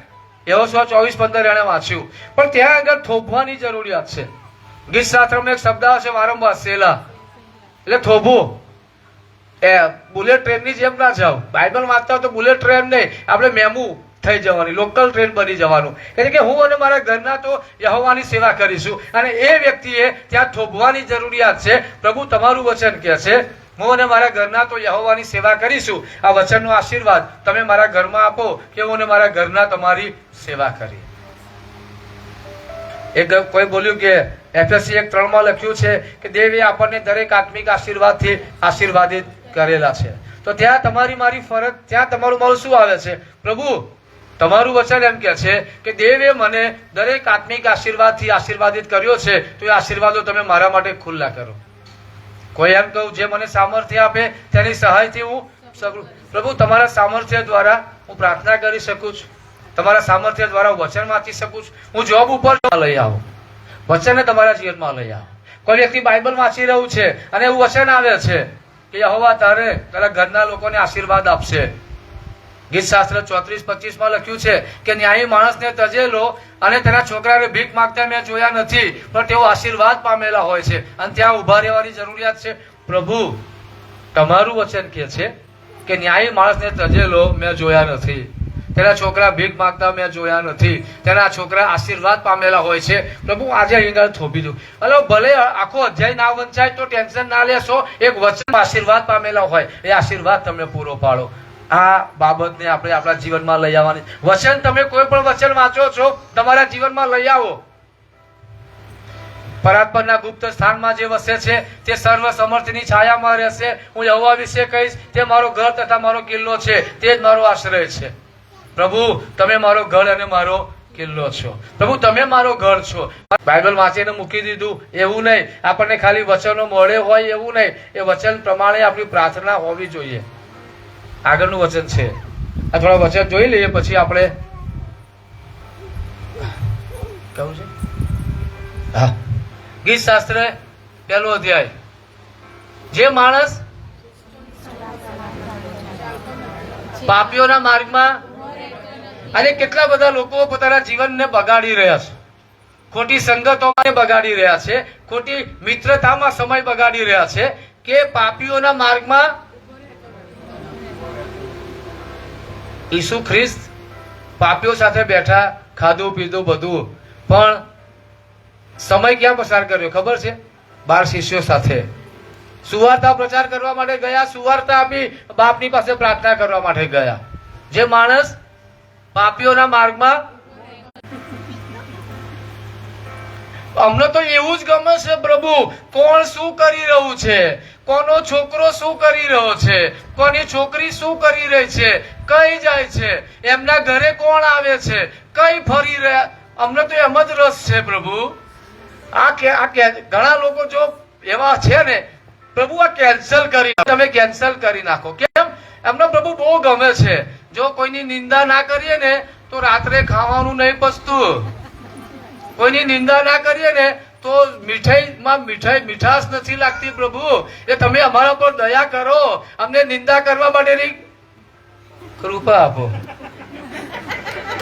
યહોશુઆ 24:15 એને વાંચ્યું, પણ ત્યાં આગળ થોભવાની જરૂરિયાત છે. ગીત શાસ્ત્રમાં એક શબ્દ આવે છે વારંવાર, સેલા, એટલે થોભવું. એ બુલેટ ટ્રેનની જેમ ના જાઓ. બાઇબલ વાંચતા હોય તો બુલેટ ટ્રેન નહીં, આપણે મેમુ થઈ જવાની, લોકલ ટ્રેન બની જવાનું. એટલે કે હું અને મારા ઘરના તો યહોવાની સેવા કરીશું, અને એ વ્યક્તિએ ત્યાં થોભવાની જરૂરિયાત છે. પ્રભુ તમારું વચન કહે છે હું અને મારા ઘરના તો યહોવાની સેવા કરીશું. આ વચનનો આશીર્વાદ તમે મારા ઘરમાં આપો કે હું અને મારા ઘરના તમારી સેવા કરી. એક કોઈ બોલ્યું કે એફએસસી 1:3 લખ્યું છે કે દેવે આપણને દરેક આત્મિક આશીર્વાદથી આશીર્વાદિત કરેલા છે. તો ત્યાં તમારી મારી ફરજ, ત્યાં તમારું મારું શું આવે છે? પ્રભુ તમારું વચન એમ કે છે કે દેવે મને દરેક આત્મિક આશીર્વાદથી આશીર્વાદિત કર્યો છે, તો એ આશીર્વાદો તમે મારા માટે ખુલ્લા કરો. કોઈ એમ કહું જે મને સામર્થ્ય આપે તેની સહાયથી હું સગળું. પ્રભુ તમારા સામર્થ્ય દ્વારા હું પ્રાર્થના કરી શકું છું, તમારા સામર્થ્ય દ્વારા હું વચન વાંચી શકું છું, હું જોબ ઉપર લઈ આવું, વચનને તમારા જીવનમાં લઈ આવો. કોઈ વ્યક્તિ બાઇબલ વાંચી રહ્યું છે અને એવું વચન આવે છે કે યહોવા તારે તારા ઘરના લોકોને આશીર્વાદ આપશે. ગીત શાસ્ત્ર 34:25 લખ્યું છે કે ન્યાયી માણસને તજેલો અને તેના છોકરાને ભીખ માંગતા મેં જોયા નથી, પણ તેઓ આશીર્વાદ પામેલા હોય છે. અને ત્યાં ઉભા રહેવાની જરૂરિયાત છે. પ્રભુ તમારું વચન કહે છે કે ન્યાયી માણસને તજેલો મેં જોયા નથી, તેના છોકરા ભીખ માંગતા મેં જોયા નથી, તેના છોકરા આશીર્વાદ પામેલા હોય છે. પ્રભુ આજે અહીં થોભી દઉં. હલો, ભલે આખો અધ્યાય ના વંચાય તો ટેન્શન ના લેશો, એક વચન આશીર્વાદ પામેલા હોય એ આશીર્વાદ તમે પૂરો પાડો. આ બાબતને આપણે આપણા જીવનમાં લઈ આવવાની. વચન તમે કોઈ પણ વચન વાંચો છો તમારા જીવનમાં લઈ આવો. પરાત્પરના ગુપ્ત સ્થાનમાં જે વસે છે તે સર્વ સમર્થની છાયામાં રહેશે. હું યહોવા વિશે કહીશ, તે મારો ઘર તથા મારો કિલ્લો છે, તે જ મારો આશ્રય છે. પ્રભુ તમે મારો ગઢ અને મારો કિલ્લો છો. પ્રભુ તમે મારો ઘર છો. બાઇબલ વાંચીને મૂકી દીધું એવું નહીં, આપણને ખાલી વચનો મળે હોય એવું નહીં, એ વચન પ્રમાણે આપણી પ્રાર્થના હોવી જોઈએ. આગળનું વચન છે, આ થોડા વચન જોઈ લઈએ પછી આપણે કહું છે. હા, ગીત શાસ્ત્ર 1લો અધ્યાય. જે માણસ પાપીઓના માર્ગમાં, અને કેટલા બધા લોકો પોતાના જીવનને બગાડી રહ્યા છે, ખોટી સંગતોમાં બગાડી રહ્યા છે, ખોટી મિત્રતામાં સમય બગાડી રહ્યા છે, કે પાપીઓના માર્ગમાં ઈસુ ખ્રિસ્ત પાપીઓ સાથે બેઠા, ખાધું પીધું બધું, પણ સમય ક્યાં પસાર કર્યો ખબર છે? 12 શિષ્યો સાથે સુવાર્તા પ્રચાર કરવા માટે ગયા, સુવાર્તા આપી, બાપની પાસે પ્રાર્થના કરવા માટે ગયા. જે માણસ પાપીઓના માર્ગમાં, અમને તો એવું જ ગમે છે પ્રભુ, કોણ શું કરી રહ્યું છે, કોનો છોકરો શું કરી રહ્યો છે, કોની છોકરી શું કરી રહી છે, કઈ જાય છે, એમના ઘરે કોણ આવે છે, કઈ ફરી રહ્યા, અમને તો એમ જ રસ છે પ્રભુ. ઘણા લોકો જો એવા છે ને, પ્રભુ આ કેન્સલ કરી, તમે કેન્સલ કરી નાખો. કેમ? એમને પ્રભુ બહુ ગમે છે. જો કોઈની નિંદા ના કરીએ ને તો રાત્રે ખાવાનું નહીં પચતું. કોઈની નિંદા ના કરીએ ને તો મીઠાઈમાં મીઠાશ નથી લાગતી. પ્રભુ એ તમે અમારા પર દયા કરો, અમને નિંદા કરવા માટેની કૃપા આપો.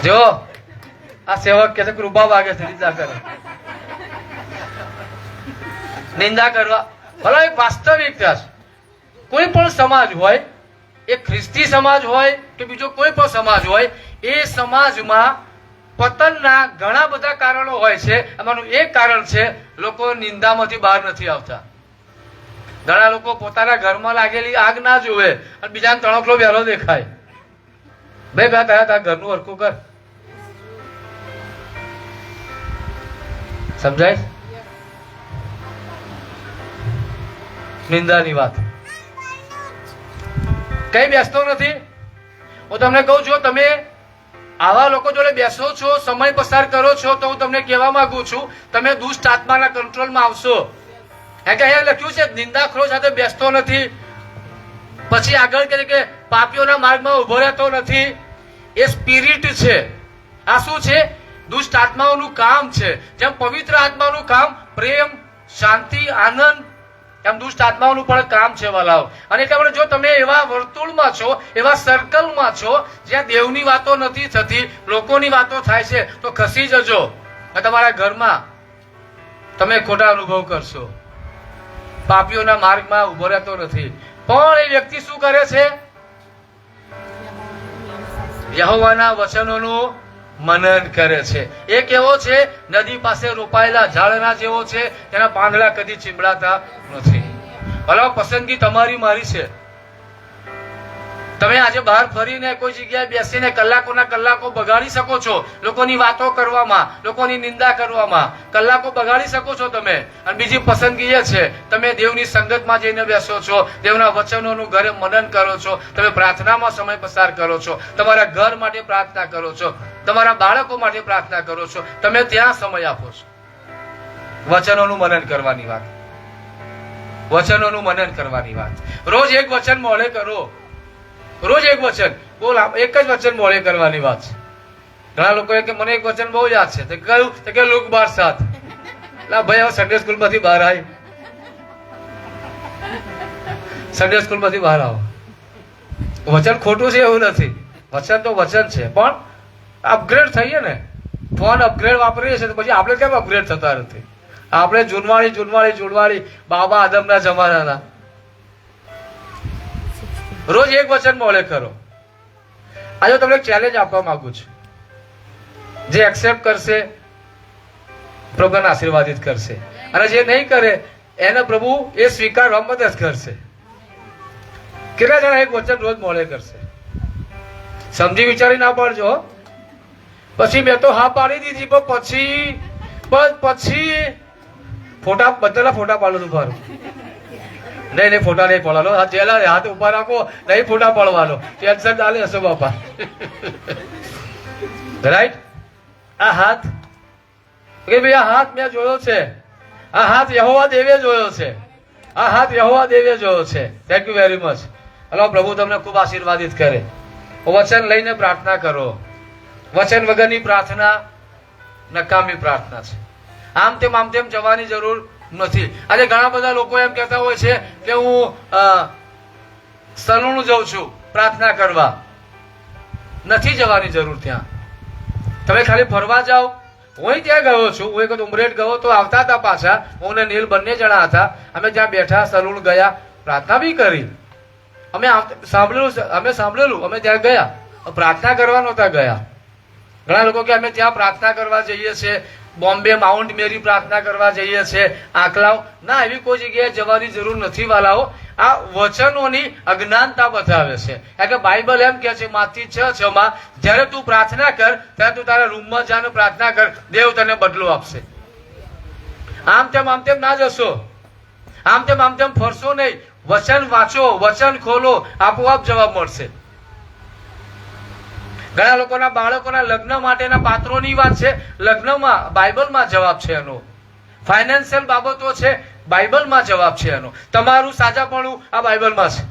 જો આ સેવક કે છે કૃપા માગે છે, નિંદા કરે, નિંદા કરવા. ભલે એક વાસ્તવિકતા છે, કોઈ પણ સમાજ હોય, એ ખ્રિસ્તી સમાજ હોય કે બીજો કોઈ પણ સમાજ હોય, એ સમાજમાં પતનના ઘણા બધા કારણો હોય છે. એમાંનું એક કારણ છે લોકો નિંદામાંથી બહાર નથી આવતા. ઘણા લોકો પોતાના ઘરમાં લાગેલી આગ ના જોવે અને બીજાને તણખલો વહેલો દેખાય. ભાઈ તારા ઘરનું હરખું કર. સમજાય? નિંદાની વાત કઈ બેસતો નથી. હું તમને કહું છું, તમે આવા લોકો જોડે બેસો છો, સમય પસાર કરો છો, તો હું તમને કહેવા માંગુ છું, તમે દુષ્ટ આત્માના કંટ્રોલમાં આવશો. અહીંયા લખ્યું છે નિંદાખોરો સાથે બેસતો નથી. પછી આગળ કહે છે કે પાપીઓના માર્ગમાં ઉભો રહેતો નથી. એ સ્પિરિટ છે. આ શું છે? દુષ્ટ આત્માઓનું કામ છે. જેમ પવિત્ર આત્માનું કામ પ્રેમ, શાંતિ, આનંદ, એમ દુષ્ટ આત્માઓનું પણ કામ છે વાલાઓ. અને એટલે જો તમે એવા વર્તુળમાં છો, એવા સર્કલમાં છો જ્યાં દેવની વાતો નથી થતી, લોકોની વાતો થાય છે, તો ખસી જજો. તમારા ઘરમાં તમે ખોટા અનુભવ કરશો. પાપીઓના માર્ગમાં ઉભો રહેતો નથી. પણ એ વ્યક્તિ શું કરે છે? યહોવાના વચનોનું મનન કરે છે. એ કેવો છે? નદી પાસે રોપાયેલા ઝાડના જેવો છે, તેના પાંદડા કદી ચીંબડાતા નથી. ભલા પસંદગી તમારી મારી છે. તમે આજે બહાર ફરીને કોઈ જગ્યાએ બેસીને કલાકોના કલાકો બગાડી શકો છો, લોકોની વાતો કરવામાં, લોકોની નિંદા કરવામાં કલાકો બગાડી શકો છો તમે. અને બીજી પસંદગી એ છે તમે દેવની સંગતમાં જઈને બેસો છો, દેવના વચનોનું ઘરે મનન કરો છો, તમે પ્રાર્થનામાં સમય પસાર કરો છો, તમારા ઘર માટે પ્રાર્થના કરો છો, તમારા બાળકો માટે પ્રાર્થના કરો છો, તમે ત્યાં સમય આપો છો. વચનોનું મનન કરવાની વાત, વચનોનું મનન કરવાની વાત. રોજ એક વચન મોડે કરો, રોજ એક વચન. બોલ, એક જ વચન મોડે કરવાની વાત છે. ઘણા લોકો કે મને એક વચન બહુ યાદ છે, કયું? કે લુક 12:7. ભાઈ હવે સન્ડે સ્કૂલ માંથી બહાર આવી, સન્ડે સ્કૂલ માંથી બહાર આવો. વચન ખોટું છે એવું નથી, વચન તો વચન છે, પણ અપગ્રેડ થઈએ ને. ફોન અપગ્રેડ વાપરીએ છીએ તો પછી આપણે કેમ અપગ્રેડ થતા નથી? આપણે જૂનવાળી બાબા આદમના જમાનાના. રોજ એક વચન મોડે કરો. આજે તમને ચેલેન્જ આપવા માંગુ છું. જે એક્સેપ્ટ કરશે પ્રભુને આશીર્વાદિત કરશે, અને જે નહીં કરે એને પ્રભુ એ સ્વીકારવા મદદ કરશે. કેટલા જણા એક વચન રોજ મોડે કરશે? સમજી વિચારી ના પાડજો. પછી મેં તો હા પાડી દીધી, પણ પછી ફોટા બધાના ફોટા પાડું છું. નહીં ફોટા નહીં પડવાનો. હાથ ઉપર રાખો, નહીં ફોટા પડવાનો. ટેન્શન ચાલે હશે બાપા. રાઈટ. આ હાથ કે ભાઈ આ હાથ મેં જોયો છે. આ હાથ યહોવા દેવે જોયો છે. આ હાથ યહોવા દેવે જોયો છે. Thank you very much. Hello, પ્રભુ તમને ખૂબ આશીર્વાદિત કરે. વચન લઈને પ્રાર્થના કરો. વચન વગરની પ્રાર્થના નકામી પ્રાર્થના છે. આમ તેમ જવાની જરૂર નથી. આજે ઘણા બધા લોકો એમ કહેતા હોય છે કે હું સલૂણ જઉં છું પ્રાર્થના કરવા. નથી જવાની જરૂર ત્યાં. તમે ખાલી ફરવા જાઓ. હું ત્યાં ગયો છું. હું એક ઉમરેઠ ગયો તો આવતા હતા પાછા. હું ને નીલ બંને જણા હતા. અમે ત્યાં બેઠા, સલૂણ ગયા, પ્રાર્થના બી કરી. અમે સાંભળેલું. અમે ત્યાં ગયા, પ્રાર્થના કરવા નહોતા ગયા. ઘણા લોકો કે અમે ત્યાં પ્રાર્થના કરવા જઈએ છીએ, બોમ્બે માઉન્ટ મેરી પ્રાર્થના કરવા જઈએ છીએ, આંકલાવ. ના, એવી કોઈ જગ્યાએ જવાની જરૂર નથી વાલાઓ. આ વચનોની અજ્ઞાનતા બતાવે છે. કારણ કે બાઇબલ એમ કે છે માથી 6:6 જ્યારે તું પ્રાર્થના કર ત્યારે તું તારા રૂમમાં જાને પ્રાર્થના કર, દેવ તને બદલો આપશે. આમ તેમ ના જશો. આમ તેમ ફરશો નહીં. વચન વાંચો, વચન ખોલો, આપોઆપ જવાબ મળશે. ઘણા લોકોના બાળકોના લગ્ન માટેના પાત્રોની વાત છે, લગ્નમાં બાઇબલમાં જવાબ છે એનો. ફાઇનાન્શિયલ બાબતો છે, બાઇબલમાં જવાબ છે એનો. તમારું સાજાપણું આ બાઇબલમાં છે.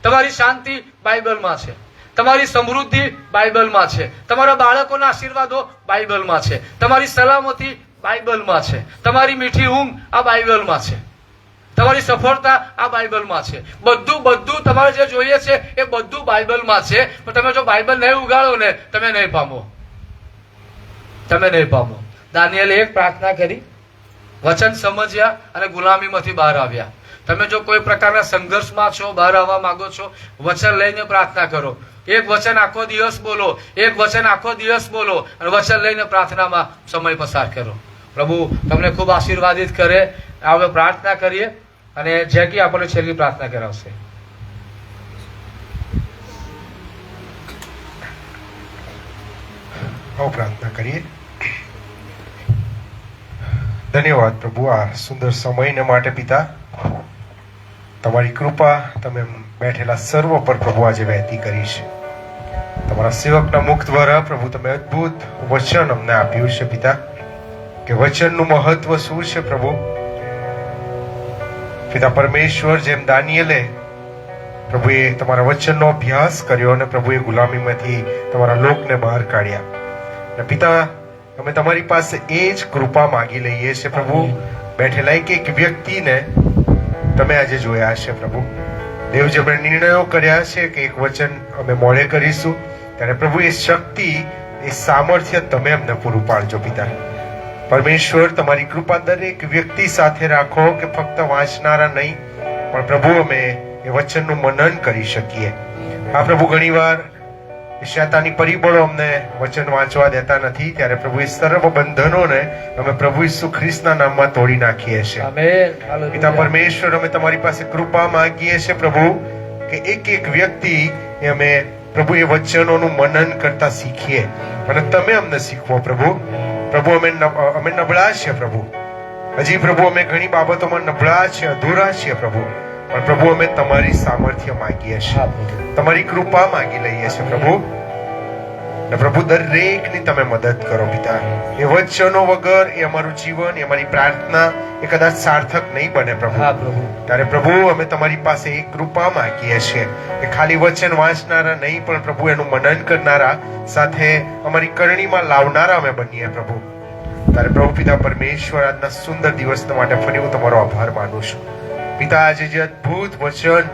તમારી શાંતિ બાઇબલમાં છે. તમારી સમૃદ્ધિ બાઇબલમાં છે. તમારા બાળકોના આશીર્વાદો બાઇબલમાં છે. તમારી સલામતી બાઇબલમાં છે. તમારી મીઠી ઊંઘ આ બાઇબલમાં છે. તમારી સફળતા આ બાઇબલમાં છે. બધું તમારે જે જોઈએ છે એ બધું બાઇબલમાં છે. પણ તમે જો બાઇબલ નહીં ઉગાડો ને, તમે નહીં પામો. દાનિયેલે એક પ્રાર્થના કરી, વચન સમજ્યા અને ગુલામીમાંથી બહાર આવ્યા. તમે જો કોઈ પ્રકારના સંઘર્ષમાં છો, બહાર આવવા માંગો છો, વચન લઈને પ્રાર્થના કરો. એક વચન આખો દિવસ બોલો, અને વચન લઈને પ્રાર્થનામાં સમય પસાર કરો. પ્રભુ તમને ખૂબ આશીર્વાદિત કરે. હવે પ્રાર્થના કરીએ અને જેકી આપણને છેલ્લી પ્રાર્થના કરાવશે. આવો પ્રાર્થના કરીએ. ધન્યવાદ પ્રભુ આ સુંદર સમયને માટે. પિતા, તમારી કૃપા તમે બેઠેલા સર્વ પર પ્રભુ આજે વહેતી કરી છે. તમારા સેવકના મુખ દ્વારા પ્રભુ તમે અદ્ભુત વચન અમને આપ્યું છે પિતા, કે વચનનું મહત્વ શું છે પ્રભુ. પિતા પરમેશ્વર, જેમ દાનિયેલે પ્રભુએ તમારા વચનનો અભ્યાસ કર્યો અને પ્રભુએ ગુલામીમાંથી તમારા લોકને બહાર કાઢ્યા. અને પિતા, અમે તમારી પાસે એ જ કૃપા માંગી લઈએ છીએ પ્રભુ. બેઠેલા એક વ્યક્તિને તમે આજે જોયા છે પ્રભુ. દેવ, જેમણે નિર્ણયો કર્યા છે કે એક વચન અમે મોડે કરીશું, ત્યારે પ્રભુ એ શક્તિ, એ સામર્થ્ય તમે અમને પૂરું પાડજો પિતા. પરમેશ્વર, તમારી કૃપા દરેક વ્યક્તિ સાથે રાખો, કે ફક્ત વાંચનારા નહીં, પણ પ્રભુ અમે એ વચનનું મનન કરી શકીએ. આ પ્રભુ, ઘણીવાર શૈતાની પરિબળો અમને વચન વાંચવા દેતા નથી, ત્યારે પ્રભુ એ સર્વ બંધનોને અમે પ્રભુ ઈસુ ખ્રિસ્તના નામમાં તોડી નાખીએ છીએ. પિતા પરમેશ્વર, અમે તમારી પાસે કૃપા માંગીએ છીએ પ્રભુ, કે એક વ્યક્તિ અમે પ્રભુ એ વચનોનું મનન કરતા શીખીએ. અને તમે અમને શીખવો પ્રભુ. પ્રભુ, અમે નબળા છીએ પ્રભુ. હજી પ્રભુ અમે ઘણી બાબતોમાં નબળા છીએ, અધૂરા છીએ પ્રભુ. પણ પ્રભુ, અમે તમારી સામર્થ્ય માંગીએ છીએ, તમારી કૃપા માંગી લઈએ છીએ પ્રભુ. ને પ્રભુ, દરેકની તમે મદદ કરો પિતા. એ વચનો વગર એ અમારું જીવન, એ અમારી પ્રાર્થના એ કદાચ સાર્થક નહીં બને પ્રભુ. ત્યારે પ્રભુ, અમે તમારી પાસે એક કૃપા માંગીએ છીએ, કે ખાલી વચન વાંચનારા નહીં, પણ પ્રભુ એનું મનન કરનારા, સાથે અમારી કરણીમાં લાવનારા અમે બનીએ પ્રભુ. ત્યારે પ્રભુ પિતા પરમેશ્વર, આજના સુંદર દિવસ માટે ફરી હું તમારો આભાર માનું છું પિતા. આજે જે અદ્ભુત વચન,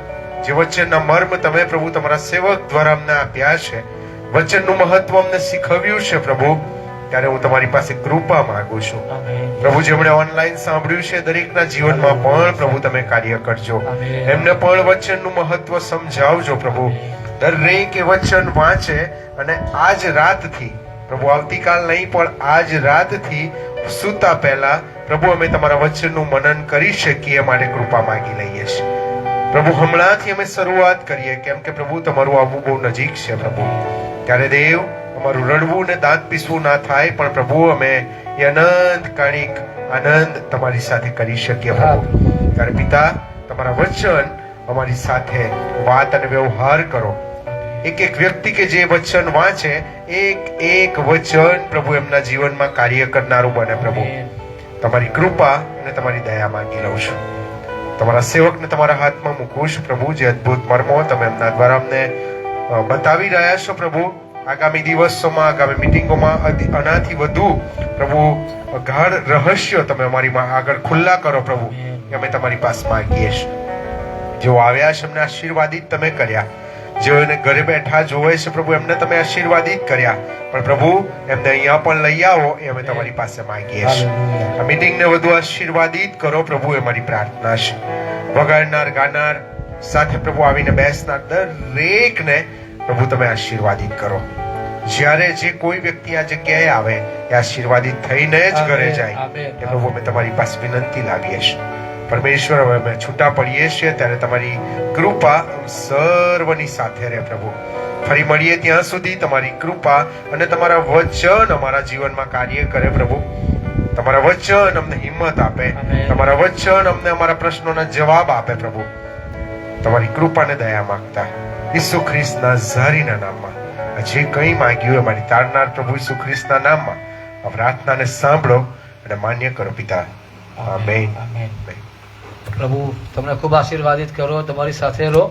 જે વચનના મર્મ તમે પ્રભુ તમારા સેવક દ્વારા અમને આપ્યા છે, વચનનું મહત્વ અમને શીખવ્યું છે પ્રભુ, ત્યારે હું તમારી પાસે કૃપા માંગુ છું પ્રભુ. જેમણે ઓનલાઈન સાંભળ્યું છે, દરેકના જીવનમાં પણ પ્રભુ તમે કાર્ય કરજો. એમને પણ વચનનું મહત્વ સમજાવજો પ્રભુ. દરેક એ વચન વાંચે અને આજ રાતથી પ્રભુ, આવતીકાલ નહીં પણ આજ રાતથી સૂતા પહેલા પ્રભુ અમે તમારા વચનનું મનન કરી શકીએ, માટે કૃપા માંગી લઈએ છીએ પ્રભુ. હમણાંથી અમે શરૂઆત કરીએ, કેમ કે પ્રભુ તમારું આવવું બહુ નજીક છે પ્રભુ. ત્યારે દેવ, અમારું રડવું ને દાંત પીસવું ના થાય, પણ પ્રભુ અમે એ અનંત કાણિક આનંદ તમારી સાથે કરી શકીએ પ્રભુ. ત્યારે પિતા, તમારા વચન અમારી સાથે વાત અને વ્યવહાર કરો. એક એક વ્યક્તિ કે જે વચન વાંચે, એક વચન પ્રભુ એમના જીવનમાં કાર્ય કરનારું બને. પ્રભુ તમારી કૃપા અને તમારી દયા માંગી લઉં છું. તમારા સેવકને તમારા હાથમાં મૂકું છું પ્રભુ. જે અદ્ભુત મર્મો તમે એમના દ્વારા અમને બતાવી રહ્યા છો પ્રભુ, આગામી દિવસોમાં, આગામી મિટિંગોમાં આનાથી વધુ પ્રભુ ગાઢ રહસ્યો તમે અમારી આગળ ખુલ્લા કરો પ્રભુ. અમે તમારી પાસે માંગીએ છીએ. જેઓ આવ્યા છે એમને આશીર્વાદિત તમે કર્યા, જેઓ એને ઘરે બેઠા જોવે છે પ્રભુ એમને તમે આશીર્વાદિત કર્યા, પણ પ્રભુ એમને અહીંયા પણ લઈ આવો એ અમે તમારી પાસે માંગીએ છીએ. આ મીટિંગને વધુ આશીર્વાદિત કરો પ્રભુ, એ મારી પ્રાર્થના છે. વગાડનાર, ગાનાર સાથે પ્રભુ આવીને બેસનાર દરેકને પ્રભુ તમે આશીર્વાદિત કરો. જ્યારે જે કોઈ વ્યક્તિ આ જગ્યાએ આવે એ આશીર્વાદિત થઈને જ ઘરે જાય એ પ્રભુ અમે તમારી પાસે વિનંતી લાવીએ છીએ. પરમેશ્વર, હવે અમે છૂટા પડીએ છીએ ત્યારે તમારી કૃપા સર્વની સાથે રહે પ્રભુ. ફરી મળીએ ત્યાં સુધી તમારી કૃપા અને તમારા વચન અમારા જીવનમાં કાર્ય કરે પ્રભુ. તમારા વચન અમને હિંમત આપે, તમારા વચન અમને અમારા પ્રશ્નોના જવાબ આપે પ્રભુ. તમારી કૃપા ને દયા માંગતા ઈસુ ખ્રિસ્તના ઝારીના નામમાં જે કંઈ માંગ્યું અમારી તારનાર પ્રભુ ઈસુ ખ્રિસ્તના નામમાં આ પ્રાર્થનાને સાંભળો અને માન્ય કરો પિતા. આમેન. પ્રભુ તમને ખૂબ આશીર્વાદિત કરો, તમારી સાથે રહો.